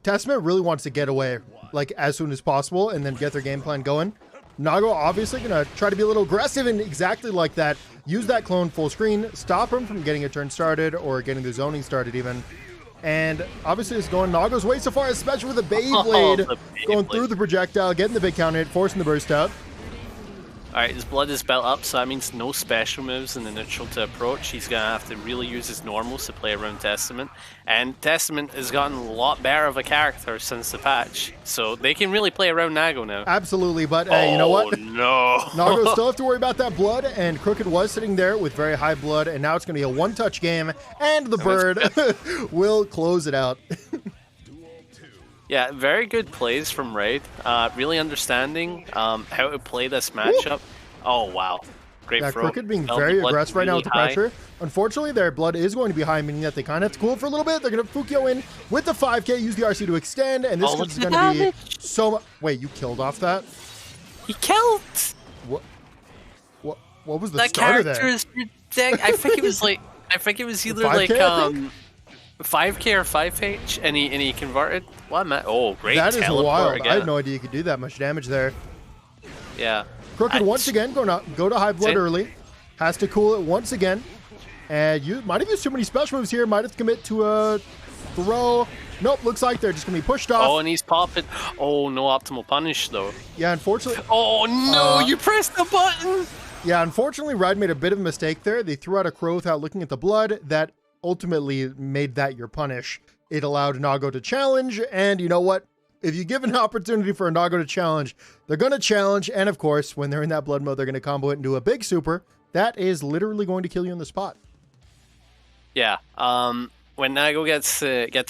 Testament really wants to get away like as soon as possible and then get their game plan going. Nago obviously gonna try to be a little aggressive and exactly like that. Use that clone full screen, stop him from getting a turn started or getting the zoning started even. And obviously it's going Nago's way so far, especially with the Beyblade going through the projectile, getting the big counter hit, forcing the burst out. Alright, his blood is built up, so that means no special moves in the neutral to approach. He's going to have to really use his normals to play around Testament. And Testament has gotten a lot better of a character since the patch, so they can really play around Nago now. Absolutely, but you know what? No. Nago still have to worry about that blood, and Crooked was sitting there with very high blood, and now it's going to be a one-touch game, and the bird will close it out. Yeah, very good plays from Ride. Really understanding how to play this matchup. Oh, wow. Great throw. Crooked being very aggressive right now with the pressure. Unfortunately, their blood is going to be high, meaning that they kind of have to cool it for a little bit. They're going to Fukio in with the 5K, use the RC to extend, and this is going to be so much. Wait, you killed off that? He killed! What was the starter there? That character is ridiculous. I think it was either 5K, like 5K or 5H, and he converted. What man? Oh, great! That is wild. Again. I had no idea you could do that much damage there. Yeah. Crooked once again go to high blood early. Has to cool it once again. And you might have used too many special moves here. Might have to commit to a throw. Nope, looks like they're just going to be pushed off. Oh, and he's popping. Oh, no optimal punish, though. Yeah, unfortunately. Oh, no, you pressed the button. Yeah, unfortunately, Ride made a bit of a mistake there. They threw out a crow without looking at the blood. That ultimately made that your punish. It allowed Nago to challenge, and you know what? If you give an opportunity for a Nago to challenge, they're going to challenge, and of course, when they're in that blood mode, they're going to combo it into a big super. That is literally going to kill you on the spot. Yeah, when Nago gets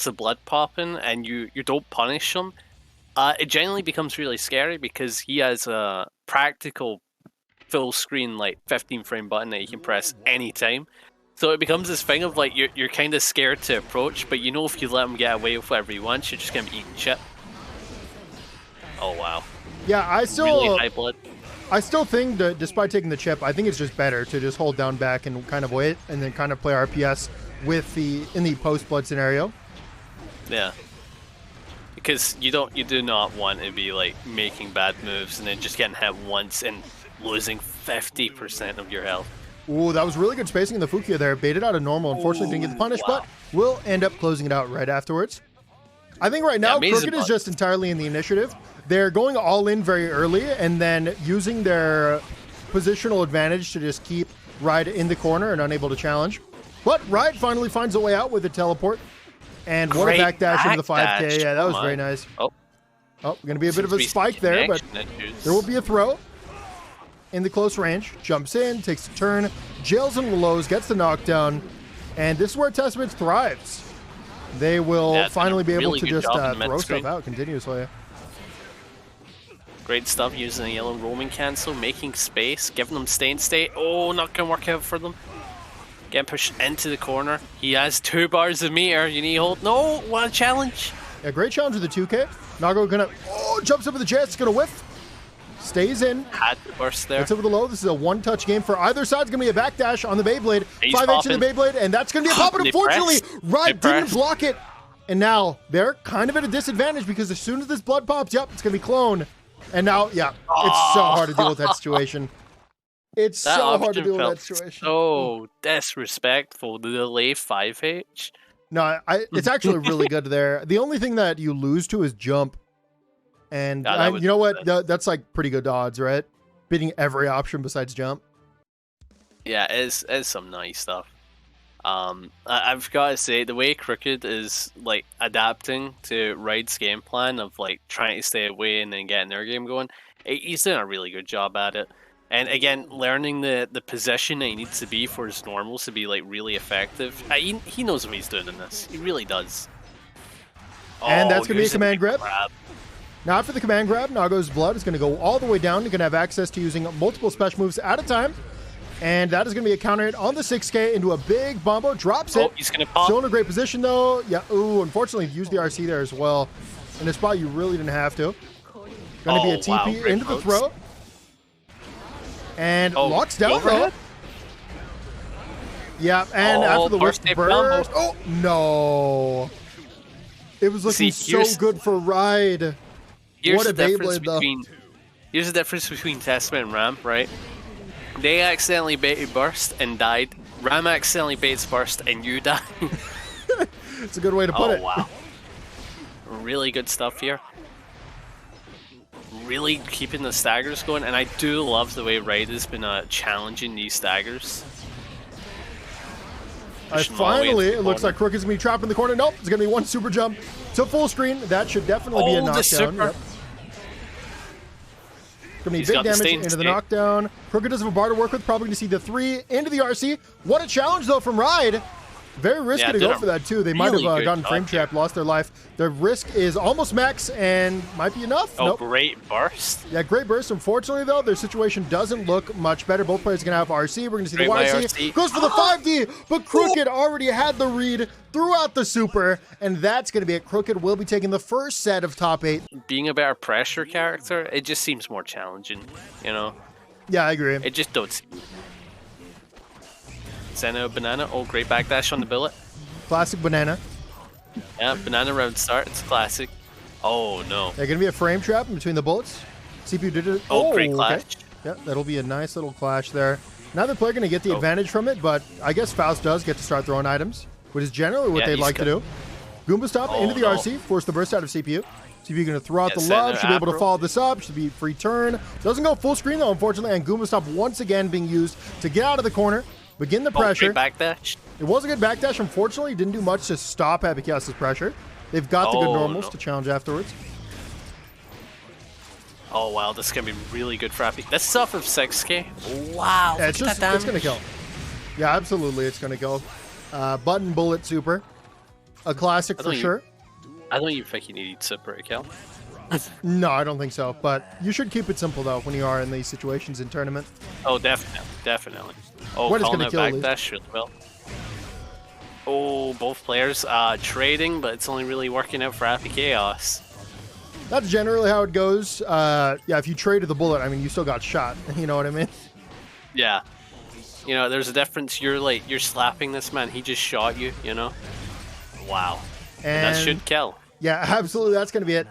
the blood popping and you don't punish him, it generally becomes really scary because he has a practical full screen, like 15 frame button that you can press anytime. So it becomes this thing of like you're kind of scared to approach, but you know if you let him get away with whatever he wants, you're just gonna be eating shit. Oh wow. Yeah, I still really high blood. I still think that despite taking the chip, I think it's just better to just hold down back and kind of wait and then kind of play RPS with in the post blood scenario. Yeah. Because you do not want to be like making bad moves and then just getting hit once and losing 50% of your health. Ooh, that was really good spacing in the Fukio there. Baited out a normal. Unfortunately, didn't get the punish, but will end up closing it out right afterwards. I think right now, Crooked is just entirely in the initiative. They're going all in very early and then using their positional advantage to just keep Ride in the corner and unable to challenge. But Ride finally finds a way out with a teleport. And what a backdash into the 5K. Yeah, that was very nice. Oh, going to be a bit of a spike there, but there will be a throw. In the close range, jumps in, takes a turn, jails in the lows, gets the knockdown, and this is where Testament thrives. They will finally be able to just throw stuff out continuously. Great stuff using the yellow roaming cancel, making space, giving them stay in state. Oh, not going to work out for them. Getting pushed into the corner. He has 2 bars of meter. You need to hold. No, what a challenge. Yeah, great challenge with the 2K. Nago gonna, jumps up with the jets, gonna whiff. Stays in. Had the burst there. It's over the low. This is a one-touch game for either side. It's going to be a backdash on the Beyblade. 5H in the Beyblade, and that's going to be a pop. But unfortunately, Ride didn't block it. And now they're kind of at a disadvantage because as soon as this blood pops, it's going to be clone. And now, it's so hard to deal with that situation. It's so hard to deal with that situation. So disrespectful. The delay 5H. No, it's actually really good there. The only thing that you lose to is jump. And you know what? That's like pretty good odds, right? Beating every option besides jump. Yeah, it's some nice stuff. I've got to say, the way Crooked is like adapting to Ride's game plan of like trying to stay away and then getting their game going, he's doing a really good job at it. And again, learning the position that he needs to be for his normals to be like really effective. He knows what he's doing in this. He really does. And that's going to be a command grab. Now after the command grab, Nago's blood is going to go all the way down. You're going to have access to using multiple special moves at a time. And that is going to be a counter hit on the 6K into a big bombo. Drops it. He's going to pop. Still in a great position though. Yeah, unfortunately used the RC there as well. In a spot you really didn't have to. Going to be a TP into the throw. And locks down though. Yeah, and after the burst. Oh, no. It was looking so good for Ride. What a Beyblade, though. Here's the difference between Testament and Ram, right? They accidentally baited Burst and died. Ram accidentally baits Burst and you die. It's a good way to put it. Oh, wow. Really good stuff here. Really keeping the staggers going, and I do love the way Ride has been challenging these staggers. Finally, it looks like Crooked's going to be trapped in the corner. Nope, it's going to be one super jump to full screen. That should definitely be a knockdown. Yep. Going to be big damage into the knockdown. Crooked does have a bar to work with. Probably going to see the 3 into the RC. What a challenge, though, from Ride. Very risky to go for that, too. They might have gotten frame trapped, lost their life. Their risk is almost max and might be enough. Oh, nope. Great burst. Yeah, great burst. Unfortunately, though, their situation doesn't look much better. Both players are going to have RC. We're going to see the YRC. Goes for the 5D, but Crooked already had the read throughout the super, and that's going to be it. Crooked will be taking the first set of top 8. Being a better pressure character, it just seems more challenging, you know? Yeah, I agree. It just don't seem... Senna banana. Oh, great backdash on the bullet. Classic banana. Yeah, banana round start. It's classic. Oh, no. They're going to be a frame trap in between the bullets. CPU did it. Oh, great clash. Okay. Yeah, that'll be a nice little clash there. Neither player going to get the advantage from it, but I guess Faust does get to start throwing items, which is generally what they'd like to do. Goomba Stomp into the RC, force the burst out of CPU. CPU going to throw out the love, should be able to follow this up, should be free turn. Doesn't go full screen, though, unfortunately, and Goomba Stomp once again being used to get out of the corner. Begin the pressure. Great backdash. It was a good backdash. Unfortunately, didn't do much to stop Happy Chaos's pressure. They've got the good normals to challenge afterwards. Oh, wow. This is going to be really good for Happy. That's stuff of 6k. Wow. Yeah, it's going to kill. Yeah, absolutely. It's going to kill. Button Bullet Super. A classic for sure. I don't even think you need super to kill. No, I don't think so. But you should keep it simple, though, when you are in these situations in tournament. Oh, definitely. Definitely. Oh, what is going to kill backdash really well. Oh, both players trading, but it's only really working out for Happy Chaos. That's generally how it goes. Yeah, if you traded the bullet, I mean, you still got shot. You know what I mean? Yeah. You know, there's a difference. You're slapping this man. He just shot you, you know? Wow. And that should kill. Yeah, absolutely. That's going to be it.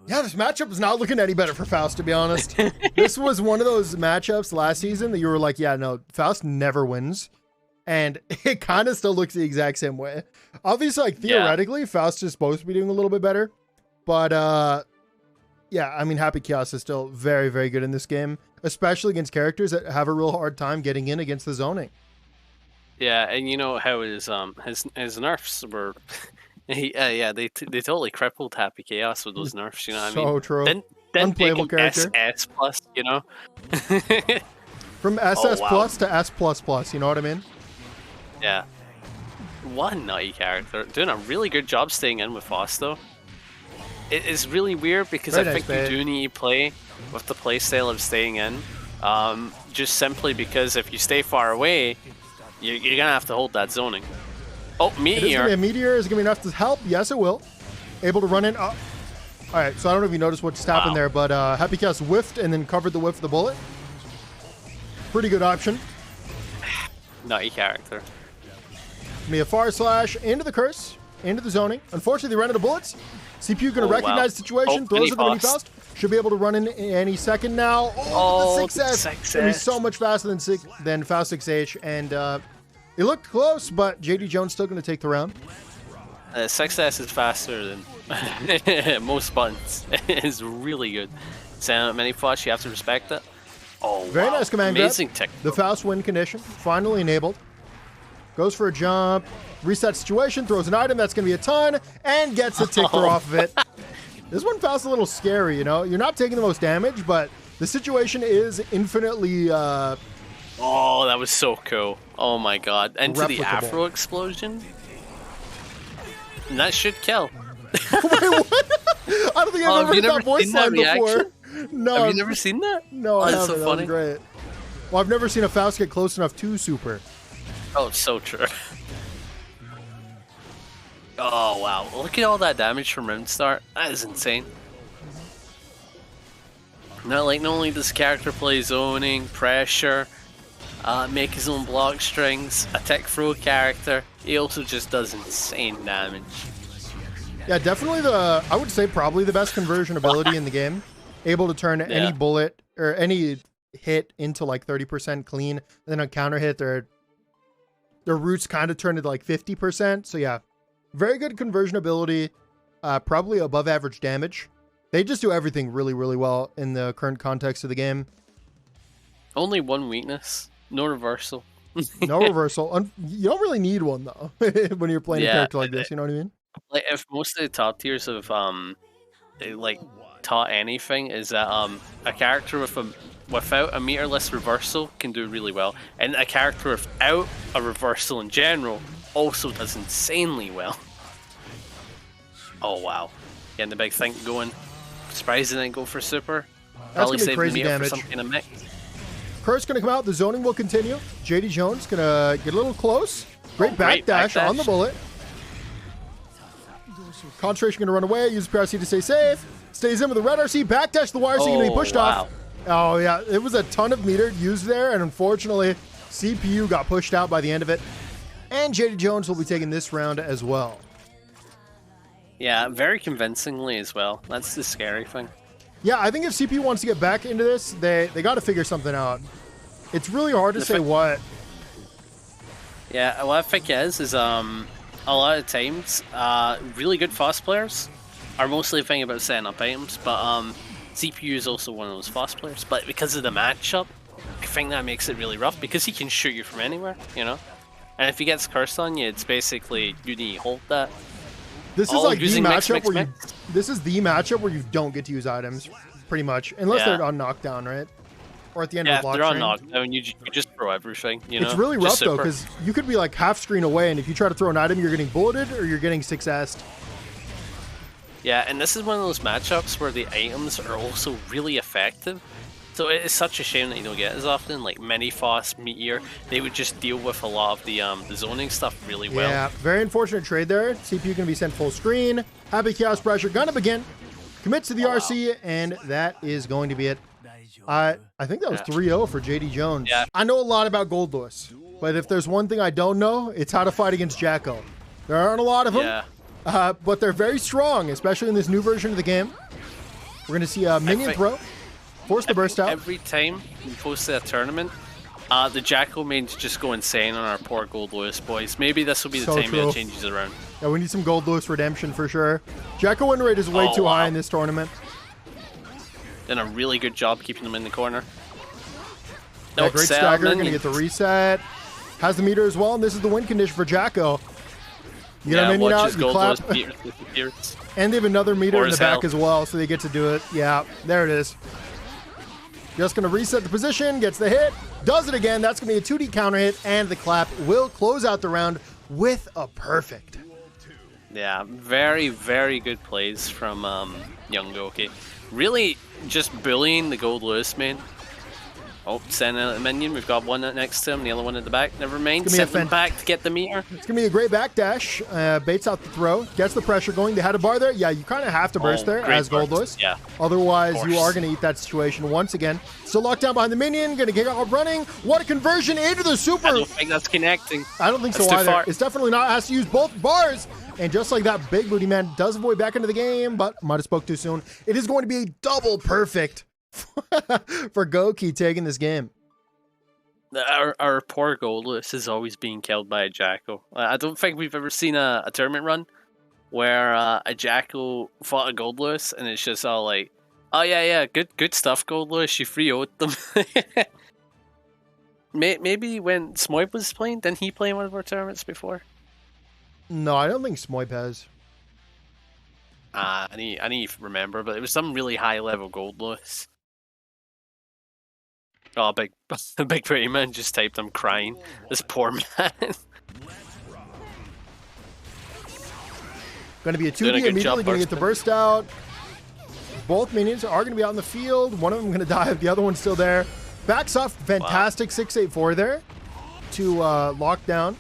Yeah, this matchup is not looking any better for Faust, to be honest. This was one of those matchups last season that you were like, yeah, no, Faust never wins. And it kind of still looks the exact same way. Obviously, like, theoretically, Faust is supposed to be doing a little bit better. But, yeah, I mean, Happy Chaos is still very, very good in this game, especially against characters that have a real hard time getting in against the zoning. Yeah, and you know how his nerfs were... yeah, they totally crippled Happy Chaos with those nerfs, you know what I mean? So true. Then unplayable character. SS plus, you know? From SS plus to S plus plus, you know what I mean? Yeah. What a nutty character. Doing a really good job staying in with Faust, though. It is really weird because I think you do need to play with the playstyle of staying in. Just simply because if you stay far away, you're going to have to hold that zoning. Oh, Meteor. It is going to be a Meteor. Is it going to be enough to help? Yes, it will. Able to run in. All right, so I don't know if you noticed what just happened there, but Happy Chaos whiffed and then covered the whiff of the bullet. Pretty good option. Nutty character. Me a far slash into the curse, into the zoning. Unfortunately, they ran out of bullets. CPU going to recognize the situation, throws it to Mini Faust. Should be able to run in any second now. Oh, the 6S. It's going to be so much faster than Faust 6H, and it looked close, but Jdjones still going to take the round. 6S is faster than most buttons. It is really good. Sound many flash, you have to respect that. Oh, very nice command grab. Amazing tech. The Faust win condition finally enabled. Goes for a jump, reset situation, throws an item, that's going to be a ton, and gets a ticker off of it. This one Faust's a little scary, you know? You're not taking the most damage, but the situation is infinitely... Oh, that was so cool. Oh my god. Into the replicable. Afro explosion? And that should kill. Wait, what? I don't think I've ever heard that voice line before. No. Have you never seen that? No, I haven't. So that funny. was great. Well, I've never seen a Faust get close enough to super. Oh, it's so true. Oh, wow. Look at all that damage from round start. That is insane. Not only does the character play zoning, pressure, make his own block strings, a tech throw character, he also just does insane damage. Yeah, definitely I would say probably the best conversion ability in the game. Able to turn any bullet or any hit into like 30% clean. And then on counter hit, their roots kind of turn to like 50%. So yeah, very good conversion ability. Probably above average damage. They just do everything really, really well in the current context of the game. Only one weakness. No reversal. No reversal. You don't really need one though when you're playing a character like this. You know what I mean? Like if most of the top tiers have like taught anything, is that a character without a meterless reversal can do really well, and a character without a reversal in general also does insanely well. Oh wow, getting the big thing going. Surprised they didn't go for super. Probably saved the meter for some kind of mix. Kurt's gonna come out. The zoning will continue. Jdjones gonna get a little close. Great backdash on the bullet. Concentration gonna run away. Use PRC to stay safe. Stays in with the red RC. Backdash. The wires are gonna be pushed off. Oh yeah, it was a ton of meter used there, and unfortunately, CPU got pushed out by the end of it. And Jdjones will be taking this round as well. Yeah, very convincingly as well. That's the scary thing. Yeah, I think if CPU wants to get back into this, they got to figure something out. It's really hard to say what. Yeah, what I think is a lot of times, really good Faust players are mostly thinking about setting up items, but CPU is also one of those Faust players. But because of the matchup, I think that makes it really rough because he can shoot you from anywhere, you know? And if he gets cursed on you, it's basically you need to hold that. This is like the matchup where this is the matchup where you don't get to use items, pretty much, unless they're on knockdown, right? Or at the end of the block. Yeah, if they're on knockdown, you just throw everything. You know, it's really rough though, because you could be like half screen away, and if you try to throw an item, you're getting bulleted or you're getting 6S'd. Yeah, and this is one of those matchups where the items are also really effective. So it's such a shame that you don't get as often. Like Mini Faust, Meteor, they would just deal with a lot of the zoning stuff really well. Yeah, very unfortunate trade there. CPU gonna be sent full screen. Happy Chaos Pressure gonna begin. Commits to the RC, and that is going to be it. I think that was 3-0 for Jdjones. Yeah. I know a lot about Goldlewis, but if there's one thing I don't know, it's how to fight against Jacko. There aren't a lot of them, but they're very strong, especially in this new version of the game. We're gonna see a minion throw. Force the burst out. Every time we post a tournament, the Jacko mains just go insane on our poor Goldlewis boys. Maybe this will be the time it changes around. Yeah, we need some Goldlewis redemption for sure. Jacko win rate is way too high in this tournament. Done a really good job keeping them in the corner. Yeah, great stagger, gonna get the reset. Has the meter as well, and this is the win condition for Jacko. You get a minion out, you clap. And they have another meter in the back as well, so they get to do it. Yeah, there it is. Just going to reset the position, gets the hit, does it again. That's going to be a 2D counter hit, and the clap will close out the round with a perfect. Yeah, very, very good plays from young Gouki. Really just bullying the Goldlewis main. Oh, sending out a minion. We've got one next to him, the other one at the back. Never mind. Send them back to get the meter. It's going to be a great backdash. Baits out the throw. Gets the pressure going. They had a bar there. Yeah, you kind of have to burst there as Goldlewis. Yeah. Otherwise, you are going to eat that situation once again. Still locked down behind the minion. Going to get out running. What a conversion into the super. I don't think that's connecting. I don't think so either. It's definitely not. Has to use both bars. And just like that, Big Booty Man does avoid back into the game, but might have spoke too soon. It is going to be a double perfect for Gouki taking this game. Our poor Goldlewis is always being killed by a Jacko. I don't think we've ever seen a tournament run where a Jacko fought a Goldlewis and it's just all like, oh yeah, good stuff, Goldlewis. You 3-0'd them. Maybe when Smoip was playing, didn't he play one of our tournaments before? No, I don't think Smoip has. I need to remember, but it was some really high level Goldlewis. Oh, big pretty man just typed, I'm crying. This poor man. Going to be a 2D, immediately going to get the burst out. Both minions are going to be out in the field. One of them going to die, the other one's still there. Backs off, fantastic 684 there to lock down.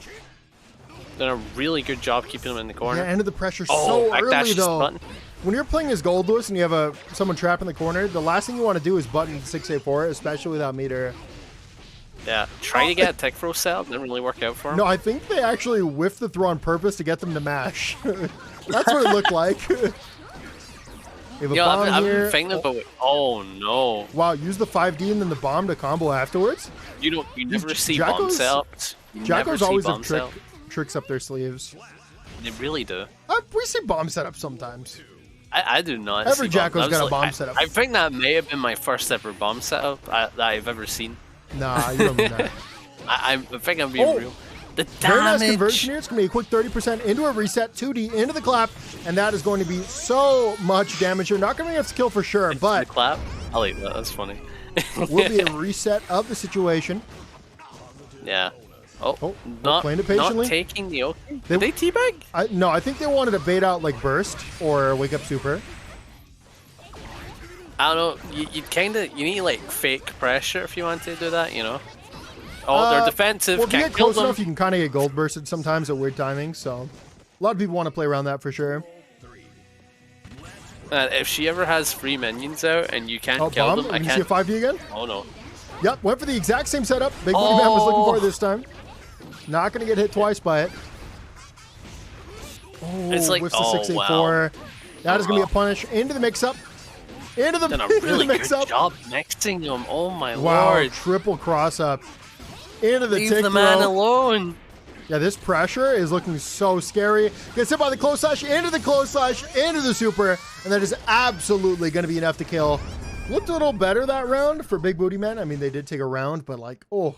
Done a really good job keeping them in the corner. Yeah, end of the pressure so early though. When you're playing as Goldlewis and you have someone trapped in the corner, the last thing you want to do is button 684, especially without meter. Yeah, trying to get a tech throw set up didn't really work out for him. No, I think they actually whiffed the throw on purpose to get them to mash. That's what it looked like. I've been thinking about it. Oh no! Wow, use the 5D and then the bomb to combo afterwards. You never see bomb setups. Jdjones always have tricks up their sleeves. They really do. We see bomb setups sometimes. I do not. Every Jdjones got a bomb setup. I think that may have been my first ever bomb setup that I've ever seen. Nah, you don't mean that. I think I'm being real. The damage. Very nice conversion here. It's going to be a quick 30% into a reset, 2D into the clap, and that is going to be so much damage. You're not going to have to kill for sure, but... The clap? I'll eat that. That's funny. Will be a reset of the situation. Yeah. Oh, playing it patiently. Not taking the okay. Did they teabag? No, I think they wanted to bait out like burst or wake up super. I don't know. You need like fake pressure if you want to do that, you know. Oh, they're defensive. Well, if you get close enough, you can kind of get gold bursted sometimes at weird timing. So, a lot of people want to play around that for sure. If she ever has free minions out and you can't kill them, I can't. You see a 5D again? Oh no. Yep, went for the exact same setup. Big Booty Man was looking for it this time. Not going to get hit twice by it. Oh, it's like, whiffs the 684. Wow. That is going to be a punish into the mix-up. Into the mix-up. Really good job mixing them. Oh my lord. Wow, triple cross-up. Into the Leave the man alone. Yeah, this pressure is looking so scary. Gets hit by the close slash, into the close slash, into the super, and that is absolutely going to be enough to kill. Looked a little better that round for Big Booty Man. I mean, they did take a round, but like, oh.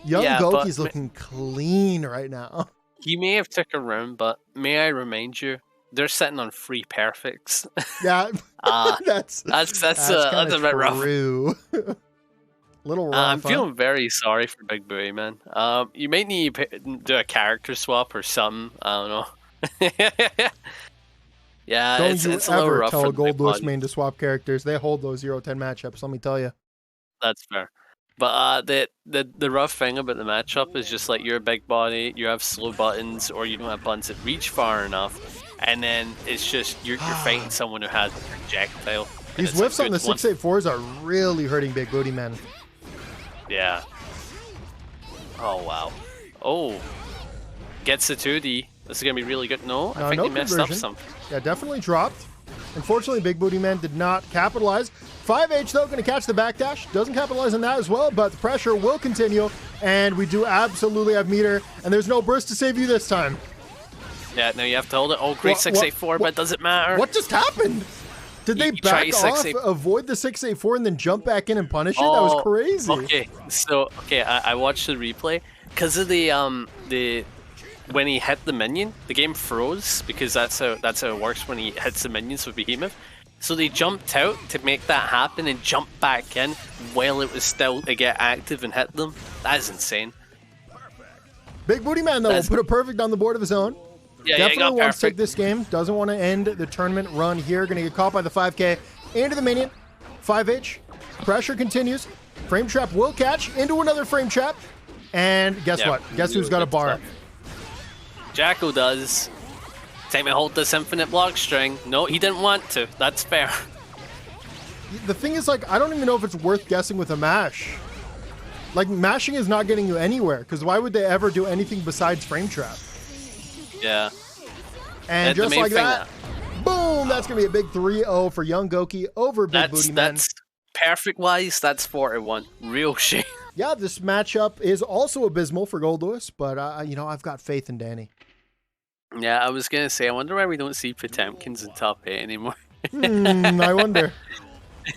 Young Gouki's looking clean right now. He may have took a round, but may I remind you, they're sitting on 3 perfects. Yeah, that's a bit rough. Little rough. I'm feeling very sorry for Big Booty Man. You might need to do a character swap or something. I don't know. Yeah, don't it's you a little ever rough. Tell Goldlewis main to swap characters. They hold those 0-10 matchups. Let me tell you. That's fair. But the rough thing about the matchup is just like you're a big body, you have slow buttons, or you don't have buttons that reach far enough, and then it's just you're fighting someone who has a projectile. These whiffs on the 684s are really hurting Big Booty Man. Yeah. Oh wow. Oh. Gets the 2D. This is gonna be really good. No, I think they messed up something. Yeah, definitely dropped. Unfortunately, Big Booty Man did not capitalize. 5H, though, going to catch the backdash. Doesn't capitalize on that as well, but the pressure will continue, and we do absolutely have meter, and there's no burst to save you this time. Yeah, now you have to hold it. Oh, great 684, but does it matter? What just happened? Did they back off, avoid the 684, and then jump back in and punish it? That was crazy. Okay, so, I watched the replay. Because of the when he hit the minion, the game froze, because that's how it works when he hits the minions with Behemoth. So they jumped out to make that happen and jumped back in while it was still to get active and hit them. That is insane. Big Booty Man, though, will put a perfect on the board of his own. Yeah, definitely wants to take this game. Doesn't want to end the tournament run here. Going to get caught by the 5K into the minion. 5H. Pressure continues. Frame trap will catch into another frame trap. And guess what? Guess who's got a bar? Jacko does. Time to hold this infinite block string. No, he didn't want to. That's fair. The thing is, like, I don't even know if it's worth guessing with a mash. Like, mashing is not getting you anywhere, because why would they ever do anything besides frame trap? Yeah. And just like that, boom, that's going to be a big 3-0 for Young Gouki over Big Booty Man. That's perfect-wise, that's 4-1. Real shame. Yeah, this matchup is also abysmal for Goldlewis, but, you know, I've got faith in Danny. Yeah, I was going to say, I wonder why we don't see Potemkins in top 8 anymore. I wonder.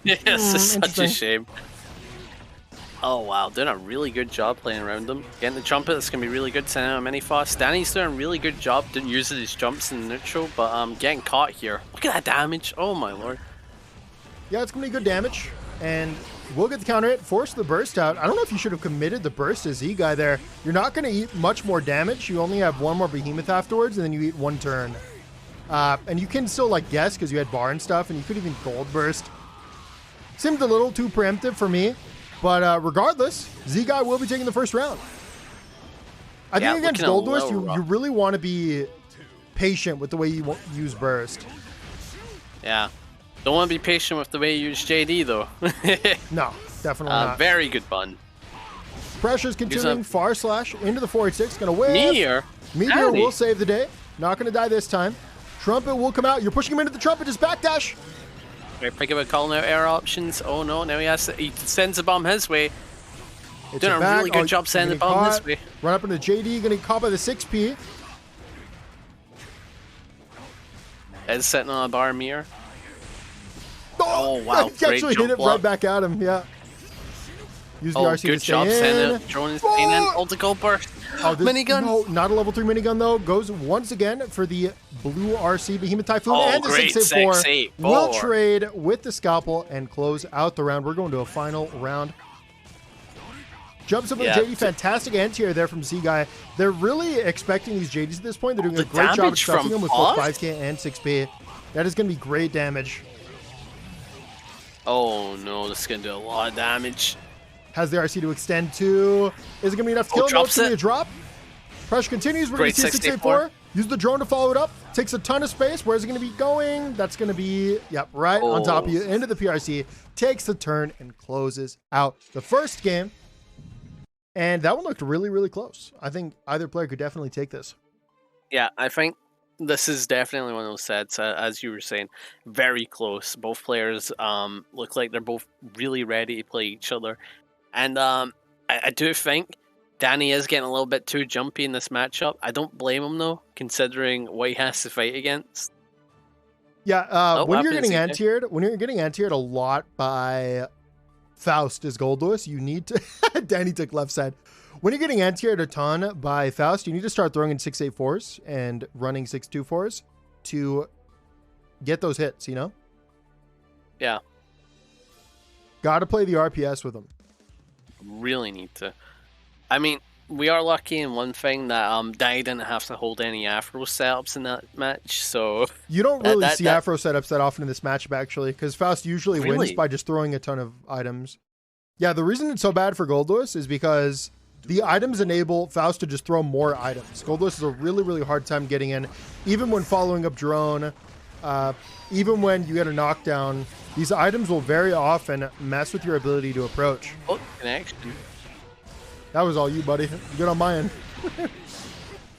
This is such a shame. Oh wow, doing a really good job playing around them. Getting the trumpet, that's going to be really good. Sending out a mini Faust. Danny's doing a really good job using his jumps in the neutral, but getting caught here. Look at that damage. Oh my lord. Yeah, it's going to be good damage. And we'll get the counter hit, force the burst out. I don't know if you should have committed the burst to Z-Guy there. You're not going to eat much more damage. You only have one more Behemoth afterwards, and then you eat one turn. And you can still, like, guess because you had bar and stuff, and you could even gold burst. Seemed a little too preemptive for me. But regardless, Z-Guy will be taking the first round. I think against Goldlewis, you really want to be patient with the way you use burst. Yeah. Don't want to be patient with the way you use JD, though. No, definitely not. Very good bun. Pressure's continuing. Far slash into the 486. Gonna win. Meteor will save the day. Not gonna die this time. Trumpet will come out. You're pushing him into the trumpet. Just backdash. Right, pick up a calling out air options. Oh no, now he sends a bomb his way. Doing a really good job sending the bomb this way. Run up into JD, gonna get caught by the 6P. Ed's sitting on a bar mirror. Oh wow, he actually hit it right back at him, yeah. Use the RC good to job sending it. Jdjones staying in. Ulticle burst. Minigun. No, not a level 3 minigun though. Goes once again for the blue RC Behemoth Typhoon and the 684. Will trade with the scalpel and close out the round. We're going to a final round. Jumps up with JD. Fantastic anti-air there from Z-Guy. They're really expecting these JDs at this point. They're doing a great job of stuffing them with both 5K and 6P. That is going to be great damage. Oh no, this is going to do a lot of damage. Has the RC to extend to. Is it going to be enough to kill? No, it's going to be a drop. Pressure continues. We're going to see 684. Use the drone to follow it up. Takes a ton of space. Where's it going to be going? That's going to be, yep, right on top of you. Into the PRC. Takes the turn and closes out the first game. And that one looked really, really close. I think either player could definitely take this. Yeah, I think this is definitely one of those sets, as you were saying, very close. Both players look like they're both really ready to play each other. And I do think Danny is getting a little bit too jumpy in this matchup. I don't blame him, though, considering what he has to fight against. Yeah, when you're getting anti-aired a lot by Faust is Goldlewis, you need to... Danny took left side. When you're getting anti-aired a ton by Faust, you need to start throwing in 684s and running 624s to get those hits, you know? Yeah. Got to play the RPS with them. Really need to. I mean, we are lucky in one thing that Danny didn't have to hold any Afro setups in that match, so... You don't really see Afro setups that often in this matchup, actually, because Faust usually wins by just throwing a ton of items. Yeah, the reason it's so bad for Goldlewis is because the items enable Faust to just throw more items. Goldlewis has a really, really hard time getting in, even when following up drone, even when you get a knockdown. These items will very often mess with your ability to approach. Oh, connection. That was all you, buddy. Good on my end.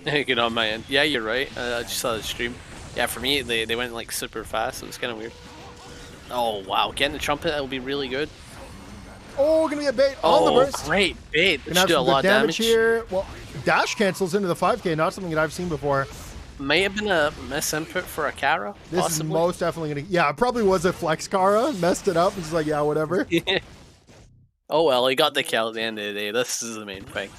Good on my end. Yeah, you're right. I just saw the stream. Yeah, for me, they went like super fast. It was kind of weird. Oh, wow. Getting the trumpet, that'll be really good. Oh, gonna be a bait on the burst. Great bait. Gonna have some good damage here. Well, dash cancels into the 5K, not something that I've seen before. May have been a misinput for a Kara. This is most definitely gonna. Yeah, it probably was a flex Kara. Messed it up. It's like, yeah, whatever. Oh well, he got the kill at the end of the day. This is the main thing.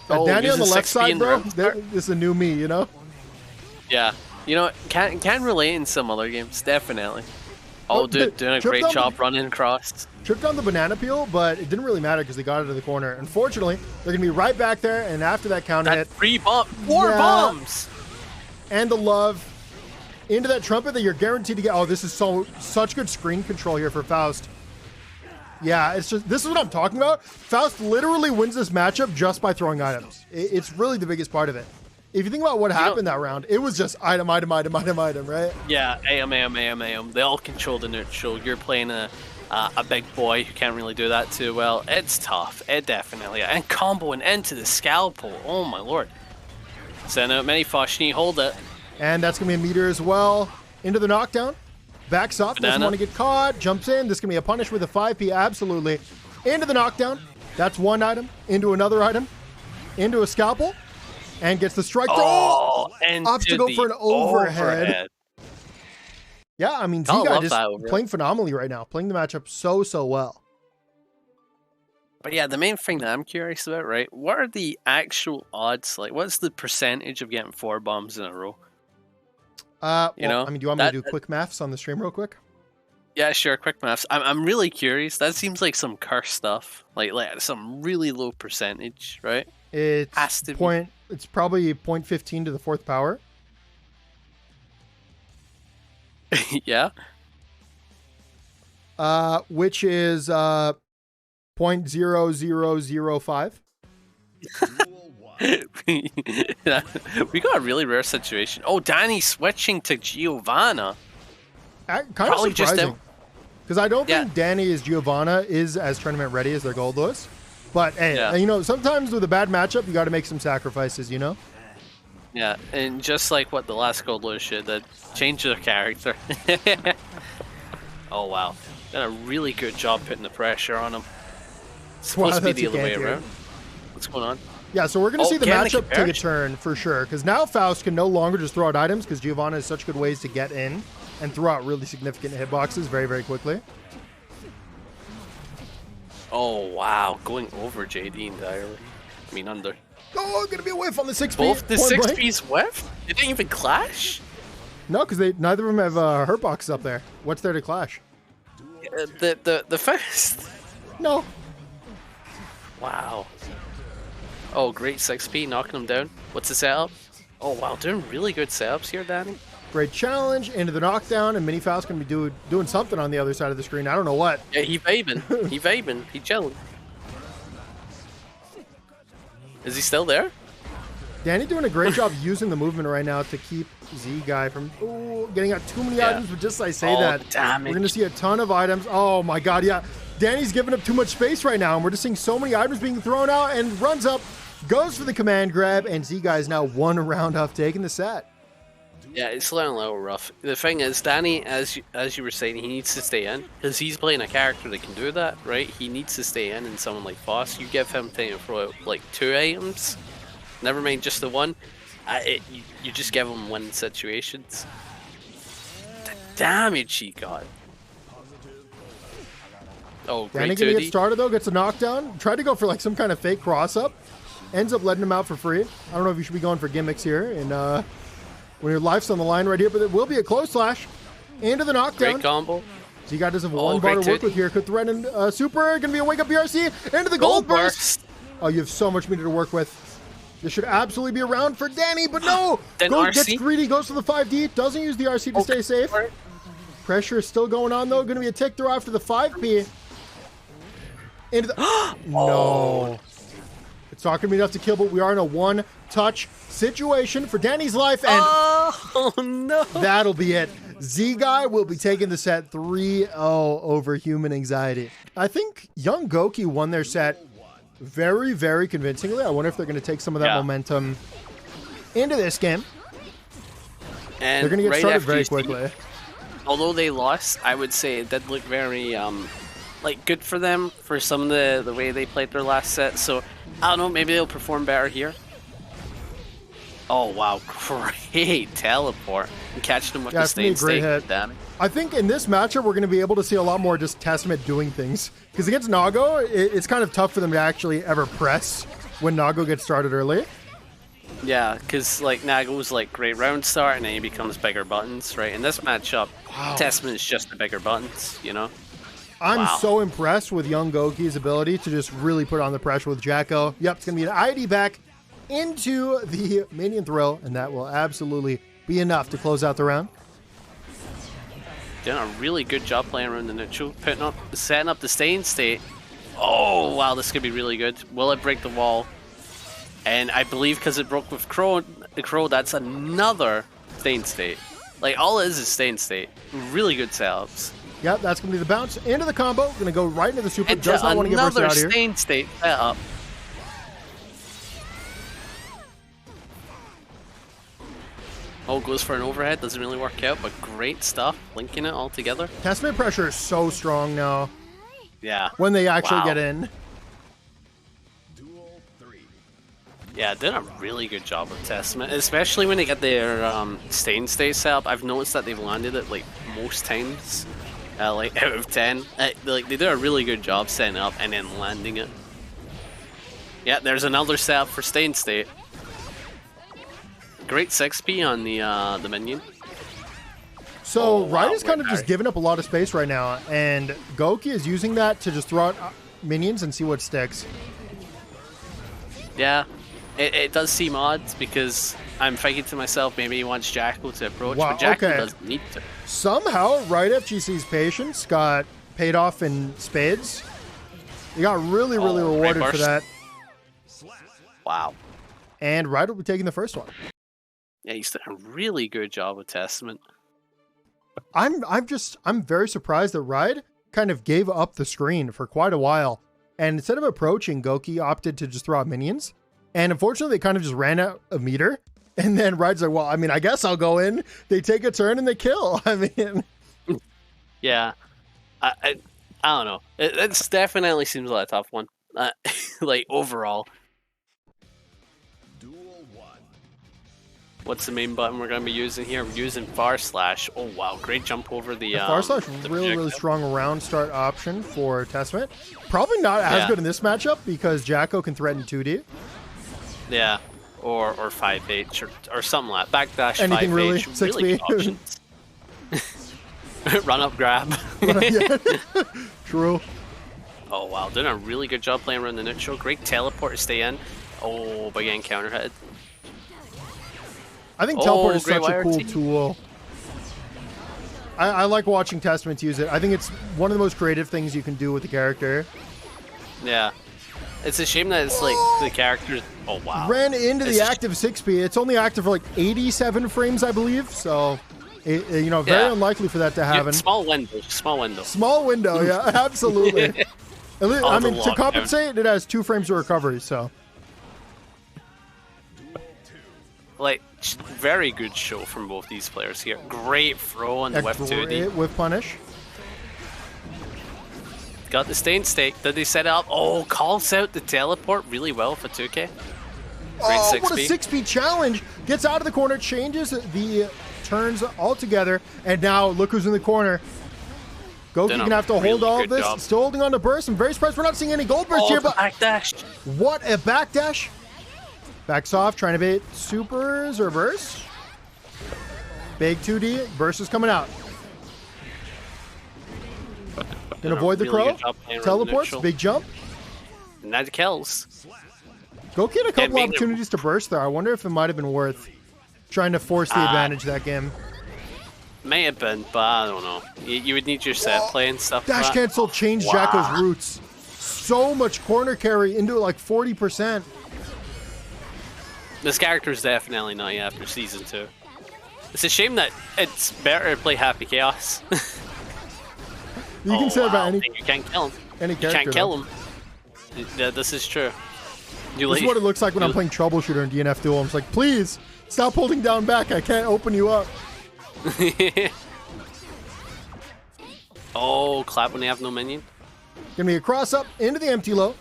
Danny on the left side, bro. This is a new me, you know. Yeah, you know, can relate in some other games, definitely. Oh, dude, doing a great job running across. Tripped on the banana peel, but it didn't really matter because they got it to the corner. Unfortunately, they're going to be right back there, and after that counter hit... 3 bombs! 4 bombs! And the love into that trumpet that you're guaranteed to get... Oh, this is such good screen control here for Faust. Yeah, it's just... This is what I'm talking about. Faust literally wins this matchup just by throwing items. It's really the biggest part of it. If you think about what happened that round, it was just item, item, item, item, item, right? Yeah, AM. They all control the neutral. You're playing a big boy who can't really do that too well. It's tough. It definitely. And comboing into the scalpel. Oh my lord. Send out many Foshni, hold it. And that's going to be a meter as well. Into the knockdown. Backs off. Doesn't want to get caught. Jumps in. This is going to be a punish with a 5P. Absolutely. Into the knockdown. That's one item. Into another item. Into a scalpel. And gets the strike throw. Opts to go for an overhead. Yeah, I mean, Z-Guy just playing phenomenally right now. Playing the matchup so well. But yeah, the main thing that I'm curious about, right? What are the actual odds? Like, what's the percentage of getting 4 bombs in a row? You know, I mean, do you want me to do quick maths on the stream real quick? Yeah, sure. Quick maths. I'm really curious. That seems like some curse stuff. Like some really low percentage, right? It's probably 0.15 to the 4th power. Yeah. Which is 0.0005. We got a really rare situation. Oh, Danny switching to Giovanna. Kind of surprising. Because I don't think Danny is Giovanna is as tournament ready as their Goldlewis. But hey, you know, sometimes with a bad matchup, you got to make some sacrifices, you know? Yeah, and just like what the last Goldlewis did, that changed their character. Oh wow, done a really good job putting the pressure on him. It's supposed to be the other way around. What's going on? Yeah, so we're going to see the matchup take a turn for sure, because now Faust can no longer just throw out items, because Jdjones has such good ways to get in and throw out really significant hitboxes very, very quickly. Oh wow, going over JD entirely. I mean under. Oh, gonna be a whiff on the 6P. Both the 6P's whiff? They didn't even clash? No, because neither of them have hurt boxes up there. What's there to clash? The Faust. No. Wow. Oh, great 6P, knocking him down. What's the setup? Oh wow, doing really good setups here, Danny. Great challenge into the knockdown, and Mini Faust gonna be doing something on the other side of the screen. I don't know what. Yeah, he vibing. He vibing. He chilling. Is he still there? Danny doing a great job using the movement right now to keep Z guy from getting out too many items. But just as I say that, damage. We're going to see a ton of items. Oh my god, yeah. Danny's giving up too much space right now, and we're just seeing so many items being thrown out, and runs up, goes for the command grab, and Z guy is now one round off taking the set. Yeah, it's a little rough. The thing is, Danny, as you were saying, he needs to stay in, because he's playing a character that can do that, right? He needs to stay in, and someone like Faust, you give him time to throw out like 2 items, never mind just the one, you just give him win situations. The damage he got. Oh, great Danny gonna get started though, gets a knockdown, tried to go for like some kind of fake cross-up, ends up letting him out for free. I don't know if you should be going for gimmicks here, and when your life's on the line right here, but it will be a close slash into the knockdown. Great combo. So you got just have one bar to work with here. Could threaten super. Gonna be a wake up BRC into the gold burst. Oh, you have so much meter to work with. This should absolutely be a round for Danny, but no. Gets greedy, goes to the 5D, doesn't use the RC to stay safe. Pressure is still going on though. Gonna be a tick throw after the 5P. Into the no. It's not going to be enough to kill, but we are in a one-touch situation for Danny's life, and oh no, that'll be it. Z-Guy will be taking the set 3-0 over Human Anxiety. I think young Gouki won their set very, very convincingly. I wonder if they're going to take some of that momentum into this game. And they're going to get started very quickly. Although they lost, I would say it did look very like good for them for some of the way they played their last set. So I don't know, maybe they'll perform better here. Oh wow, great teleport. And catch them with the stain great hit. I think in this matchup we're going to be able to see a lot more just Testament doing things. Because against Nago, it's kind of tough for them to actually ever press when Nago gets started early. Yeah, because like Nago's like great round start and then he becomes bigger buttons, right? In this matchup, Testament is just the bigger buttons, you know? I'm so impressed with young Gouki's ability to just really put on the pressure with Jacko. Yep, it's going to be an ID back into the minion throw, and that will absolutely be enough to close out the round. Doing a really good job playing around the neutral, setting up the stain state. Oh, wow, this could be really good. Will it break the wall? And I believe because it broke with the Crow, that's another stain state. Like, all it is stain state. Really good setups. Yep, that's going to be the bounce into the combo. Going to go right into the super. Does not want to get bursted out here. Another stain state setup. Oh, goes for an overhead. Doesn't really work out, but great stuff. Linking it all together. Testament pressure is so strong now. Yeah. When they actually get in. Yeah, did a really good job with Testament, especially when they get their stain state set up. I've noticed that they've landed it like most times, like out of 10. Like they do a really good job setting up and then landing it. Yeah, there's another setup for stain state. Great 6P on the minion. So Ride is kind of just giving up a lot of space right now, and Gouki is using that to just throw out minions and see what sticks. Yeah. It does seem odd because I'm thinking to myself, maybe he wants Jacko to approach, but Jacko doesn't need to. Somehow, RideFGC's patience got paid off in spades. He got really, really rewarded for that. Wow. And Ride will be taking the first one. Yeah, he's done a really good job with Testament. I'm very surprised that Ride kind of gave up the screen for quite a while. And instead of approaching, Gouki opted to just throw out minions. And unfortunately, they kind of just ran out of meter. And then Ride's like, well, I mean, I guess I'll go in. They take a turn and they kill. I mean... Yeah. I don't know. It definitely seems like a tough one. Like, overall. What's the main button we're going to be using here? We're using /. Oh, wow. Great jump over the... /, really strong round start option for Testament. Probably not as good in this matchup because Jacko can threaten 2D. Yeah. Or 5H or something like that. Backdash, anything 5H. Really 6B. Really good options. Run up, grab. True. Oh, wow. Doing a really good job playing around the neutral. Great teleport to stay in. Oh, by getting counter hit. I think teleport is such a cool tool. I like watching Testament use it. I think it's one of the most creative things you can do with the character. Yeah. It's a shame that it's like the characters... Oh, wow. Ran into the active 6P. It's only active for like 87 frames, I believe. So, you know, very unlikely for that to happen. Small window. Small window. Small window, yeah, absolutely. I mean, to compensate, it has 2 frames of recovery, so... Like, very good show from both these players here. Great throw on the whip 2D. With punish. Got the stay in state. Did they set it up? Oh, calls out the teleport really well for 2K. Great 6P. What a 6P challenge. Gets out of the corner, changes the turns altogether, and now look who's in the corner. Gouki gonna have to hold all of this. Job. Still holding on to burst. I'm very surprised we're not seeing any gold burst here, but backdash. What a backdash. Backs off, trying to bait supers or burst. Big 2D, burst is coming out. Gonna avoid the crow. Teleports, big jump. And that kills. Gouki had a couple opportunities to burst there. I wonder if it might have been worth trying to force the advantage that game. May have been, but I don't know. You would need your set play and stuff. Dash cancel changed Jacko's roots. So much corner carry into like 40%. This character is definitely not after Season 2. It's a shame that it's better to play Happy Chaos. You can say about any... You can't kill him. Any character, you can't kill him. Yeah, this is true. This is what it looks like when I'm playing Troubleshooter in DNF Duel. I'm just like, please, stop holding down back. I can't open you up. Oh, clap when they have no minion. Gonna be a cross up into the empty low.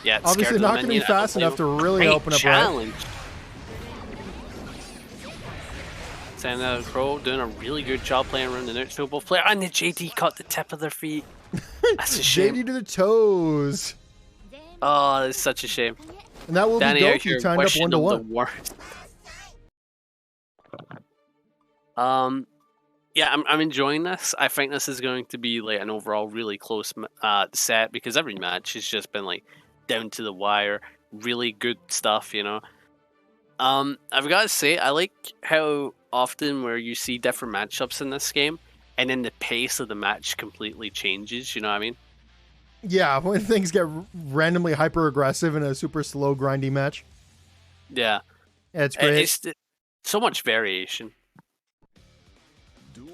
Yeah, it's obviously not gonna be fast enough to really open up. Challenge. Sending out a crow, doing a really good job playing around the neutral both player, and the JD caught the tip of their feet. That's a shame. JD to the toes. Oh, that's such a shame. And that will Danny be Gouki timed up 1-1. Yeah, I'm enjoying this. I think this is going to be like an overall really close set because every match has just been like down to the wire, really good stuff, you know. I've got to say, I like how often where you see different matchups in this game, and then the pace of the match completely changes. You know what I mean? Yeah, when things get randomly hyper aggressive in a super slow grindy match. Yeah, it's great. It's so much variation.